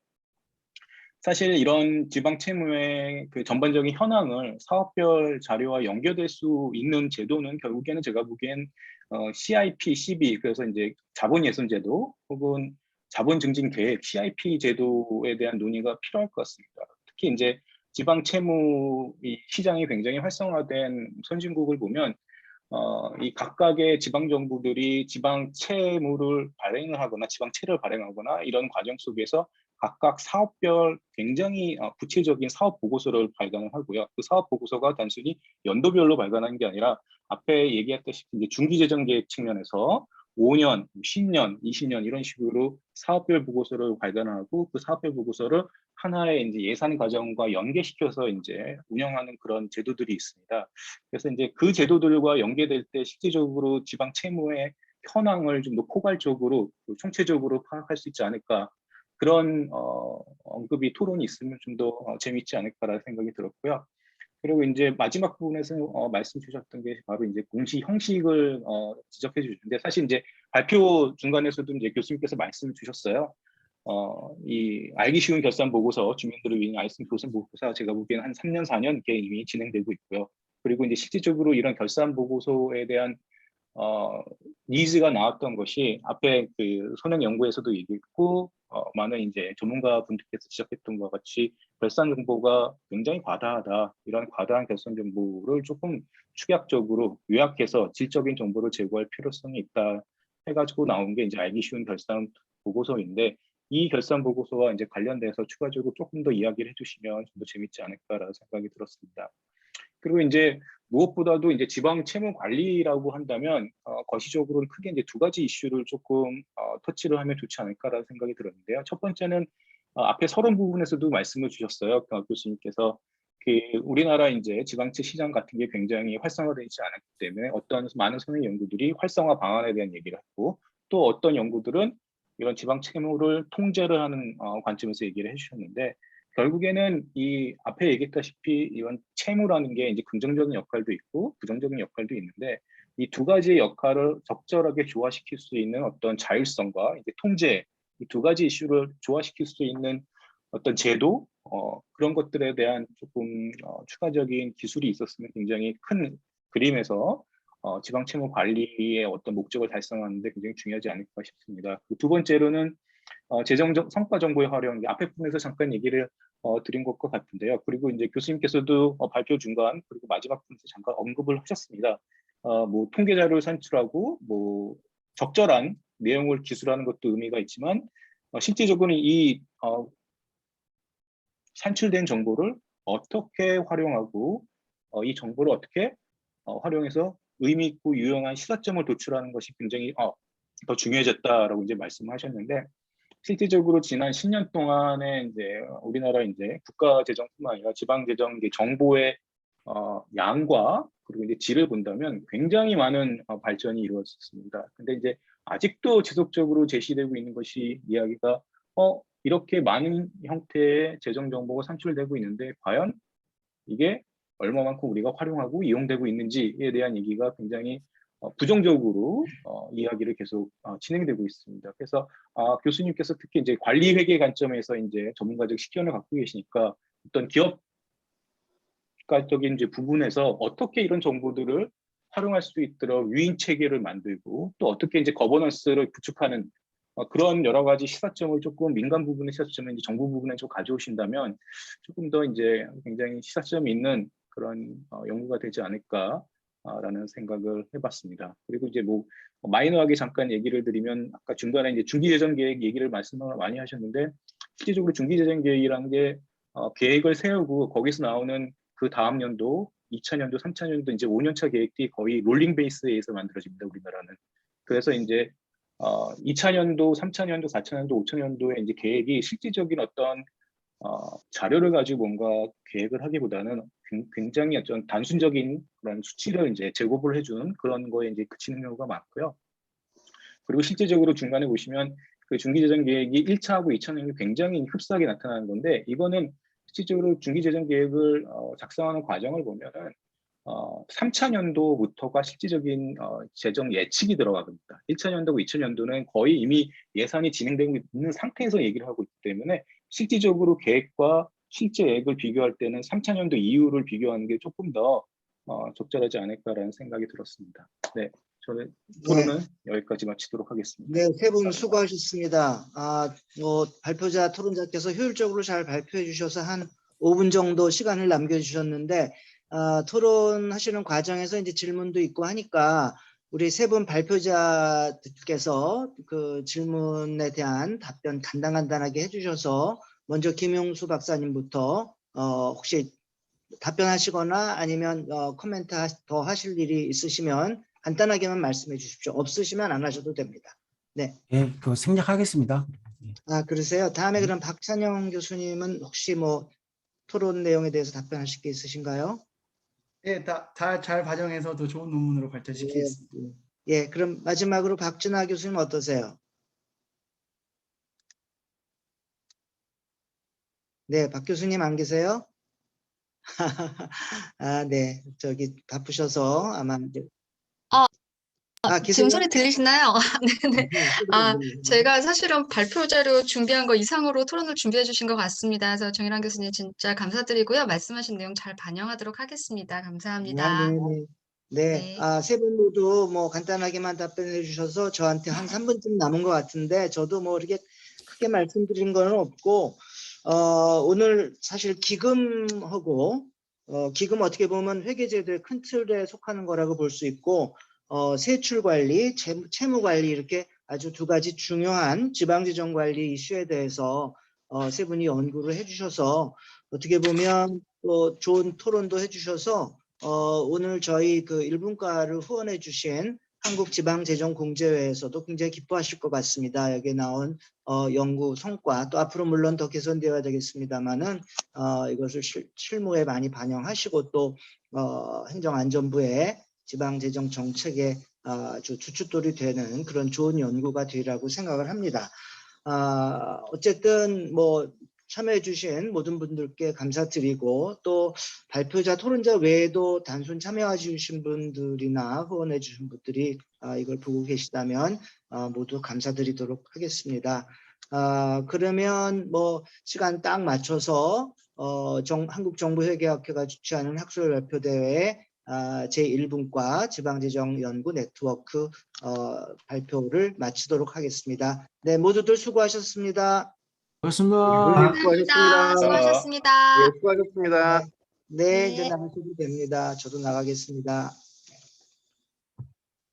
Speaker 8: 사실 이런 지방 채무의 그 전반적인 현황을 사업별 자료와 연결될 수 있는 제도는 결국에는 제가 보기엔 CIP, CB, 그래서 이제 자본 예선 제도 혹은 자본 증진 계획 CIP 제도에 대한 논의가 필요할 것 같습니다. 특히 이제 지방 채무 이 시장이 굉장히 활성화된 선진국을 보면 이 각각의 지방 정부들이 지방 채무를 발행을 하거나 지방채를 발행하거나 이런 과정 속에서 각각 사업별 굉장히 구체적인 사업 보고서를 발간을 하고요. 그 사업 보고서가 단순히 연도별로 발간하는 게 아니라 앞에 얘기했다시피 이제 중기재정 계획 측면에서 5년, 10년, 20년 이런 식으로 사업별 보고서를 발간하고 그 사업별 보고서를 하나의 이제 예산 과정과 연계시켜서 이제 운영하는 그런 제도들이 있습니다. 그래서 이제 그 제도들과 연계될 때 실질적으로 지방 채무의 현황을 좀 더 포괄적으로 총체적으로 파악할 수 있지 않을까, 그런 언급이 토론이 있으면 좀 더 재미있지 않을까라는 생각이 들었고요. 그리고 이제 마지막 부분에서 말씀 주셨던 게 바로 이제 공시 형식을 지적해 주셨는데, 사실 이제 발표 중간에서도 이제 교수님께서 말씀을 주셨어요. 이 알기 쉬운 결산 보고서, 주민들을 위한 알기 쉬운 결산 보고서 제가 보기에는 한 3년, 4년 이렇게 이미 진행되고 있고요. 그리고 이제 실질적으로 이런 결산 보고서에 대한 니즈가 나왔던 것이 앞에 그 손행 연구에서도 얘기했고 많은 이제 전문가 분들께서 지적했던 것과 같이 결산 정보가 굉장히 과다하다. 이런 과다한 결산 정보를 조금 축약적으로 요약해서 질적인 정보를 제공할 필요성이 있다 해가지고 나온 게 이제 알기 쉬운 결산 보고서인데, 이 결산 보고서와 이제 관련돼서 추가적으로 조금 더 이야기를 해주시면 좀 더 재밌지 않을까라는 생각이 들었습니다. 그리고 이제 무엇보다도 이제 지방 채무 관리라고 한다면 거시적으로는 크게 이제 두 가지 이슈를 조금 터치를 하면 좋지 않을까라는 생각이 들었는데요. 첫 번째는 앞에 서론 부분에서도 말씀을 주셨어요. 교수님께서 그 우리나라 이제 지방채 시장 같은 게 굉장히 활성화되지 않았기 때문에 어떤 많은 선행 연구들이 활성화 방안에 대한 얘기를 했고, 또 어떤 연구들은 이런 지방 채무를 통제를 하는 관점에서 얘기를 해주셨는데, 결국에는 이 앞에 얘기했다시피 이런 채무라는 게 이제 긍정적인 역할도 있고 부정적인 역할도 있는데, 이 두 가지의 역할을 적절하게 조화시킬 수 있는 어떤 자율성과 이제 통제, 이 두 가지 이슈를 조화시킬 수 있는 어떤 제도, 그런 것들에 대한 조금 추가적인 기술이 있었으면 굉장히 큰 그림에서 지방 채무 관리의 어떤 목적을 달성하는 데 굉장히 중요하지 않을까 싶습니다. 두 번째로는 재정 성과 정보의 활용, 앞에 부분에서 잠깐 얘기를 드린 것과 같은데요. 그리고 이제 교수님께서도 발표 중간 그리고 마지막 부분에서 잠깐 언급을 하셨습니다. 뭐 통계 자료를 산출하고 뭐 적절한 내용을 기술하는 것도 의미가 있지만 실질적으로는 이 산출된 정보를 어떻게 활용하고 이 정보를 어떻게 활용해서 의미 있고 유용한 시사점을 도출하는 것이 굉장히 더 중요해졌다라고 이제 말씀하셨는데, 실질적으로 지난 10년 동안에 이제 우리나라 이제 국가 재정뿐만 아니라 지방 재정 정보의 양과 그리고 이제 질을 본다면 굉장히 많은 발전이 이루어졌습니다. 근데 이제 아직도 지속적으로 제시되고 있는 것이 이야기가 이렇게 많은 형태의 재정 정보가 산출되고 있는데 과연 이게 얼마만큼 우리가 활용하고 이용되고 있는지에 대한 얘기가 굉장히 부정적으로 이야기를 계속 진행되고 있습니다. 그래서 교수님께서 특히 이제 관리 회계 관점에서 이제 전문가적 식견을 갖고 계시니까 어떤 기업가적인 이제 부분에서 어떻게 이런 정보들을 활용할 수 있도록 유인 체계를 만들고 또 어떻게 이제 거버넌스를 구축하는 그런 여러 가지 시사점을 조금 민간 부분의 시사점을 이제 정부 부분에 좀 가져오신다면 조금 더 이제 굉장히 시사점이 있는 그런 연구가 되지 않을까라는 생각을 해봤습니다. 그리고 이제 뭐 마이너하게 잠깐 얘기를 드리면 아까 중간에 이제 중기재정 계획 얘기를 말씀을 많이 하셨는데 실질적으로 중기재정 계획이라는 게 계획을 세우고 거기서 나오는 그 다음 연도 2000년도, 3000년도 이제 5년차 계획들이 거의 롤링 베이스에 의해서 만들어집니다. 우리나라는. 그래서 이제 2000년도, 3000년도, 4000년도, 5000년도에 이제 계획이 실질적인 어떤 자료를 가지고 뭔가 계획을 하기보다는 굉장히 어떤 단순적인 그런 수치를 이제 제곱을 해주는 그런 거에 이제 그치는 경우가 많고요. 그리고 실질적으로 중간에 보시면 그 중기재정 계획이 1차하고 2차는 굉장히 흡사하게 나타나는 건데 이거는 실질적으로 중기재정 계획을 작성하는 과정을 보면은 3차년도부터가 실질적인 재정 예측이 들어갑니다. 1차년도고 2차년도는 거의 이미 예산이 진행되고 있는 상태에서 얘기를 하고 있기 때문에 실질적으로 계획과 실제 액을 비교할 때는 3차년도 이후를 비교하는 게 조금 더 적절하지 않을까라는 생각이 들었습니다. 네, 저는 토론은 여기까지 마치도록 하겠습니다.
Speaker 2: 네, 세 분 수고하셨습니다. 뭐 발표자, 토론자께서 효율적으로 잘 발표해 주셔서 한 5분 정도 시간을 남겨주셨는데 토론하시는 과정에서 이제 질문도 있고 하니까 우리 세 분 발표자께서 그 질문에 대한 답변 간단하게 해주셔서 먼저 김용수 박사님부터 혹시 답변하시거나 아니면 코멘트 더 하실 일이 있으시면 간단하게만 말씀해 주십시오. 없으시면 안 하셔도 됩니다. 네.
Speaker 1: 예, 그 생략하겠습니다.
Speaker 2: 그러세요. 다음에 그럼 박찬영 교수님은 혹시 뭐 토론 내용에 대해서 답변하실 게 있으신가요?
Speaker 4: 네, 잘 반영해서 더 좋은 논문으로 발전시키겠습니다.
Speaker 2: 예, 그럼 마지막으로 박진아 교수님 어떠세요? 네, 박 교수님 안 계세요? 네, 저기 바쁘셔서 아마 이제
Speaker 5: 지금
Speaker 2: 계세요?
Speaker 5: 소리 들리시나요? 네네. 제가 사실은 발표 자료 준비한 거 이상으로 토론을 준비해 주신 것 같습니다. 그래서 정일환 교수님 진짜 감사드리고요. 말씀하신 내용 잘 반영하도록 하겠습니다. 감사합니다.
Speaker 2: 네,
Speaker 5: 네.
Speaker 2: 세 분 모두 뭐 간단하게만 답변해 주셔서 저한테 한 3분쯤 남은 것 같은데 저도 뭐 이렇게 크게 말씀드린 거는 없고 오늘 사실 기금하고 기금 어떻게 보면 회계제도의 큰 틀에 속하는 거라고 볼 수 있고 세출 관리, 채무 관리 이렇게 아주 두 가지 중요한 지방재정 관리 이슈에 대해서 세 분이 연구를 해주셔서 어떻게 보면 또 좋은 토론도 해주셔서 오늘 저희 그 1분과를 후원해 주신 한국지방재정공제회에서도 굉장히 기뻐하실 것 같습니다. 여기에 나온 연구 성과 또 앞으로 물론 더 개선되어야 되겠습니다만은 이것을 실무에 많이 반영하시고 또 행정안전부의 지방재정 정책의 아주 주춧돌이 되는 그런 좋은 연구가 되리라고 생각을 합니다. 어쨌든 뭐 참여해 주신 모든 분들께 감사드리고 또 발표자 토론자 외에도 단순 참여해 주신 분들이나 후원해 주신 분들이 이걸 보고 계시다면 모두 감사드리도록 하겠습니다. 그러면 뭐 시간 딱 맞춰서 한국정부회계학회가 주최하는 학술 발표대회 제1분과 지방재정연구 네트워크 발표를 마치도록 하겠습니다. 네, 모두들 수고하셨습니다.
Speaker 1: 고맙습니다.
Speaker 6: 수고하셨습니다.
Speaker 5: 수고하셨습니다.
Speaker 6: 예, 수고하셨습니다.
Speaker 2: 네, 이제
Speaker 5: 네.
Speaker 2: 나가셔도 됩니다. 저도 나가겠습니다.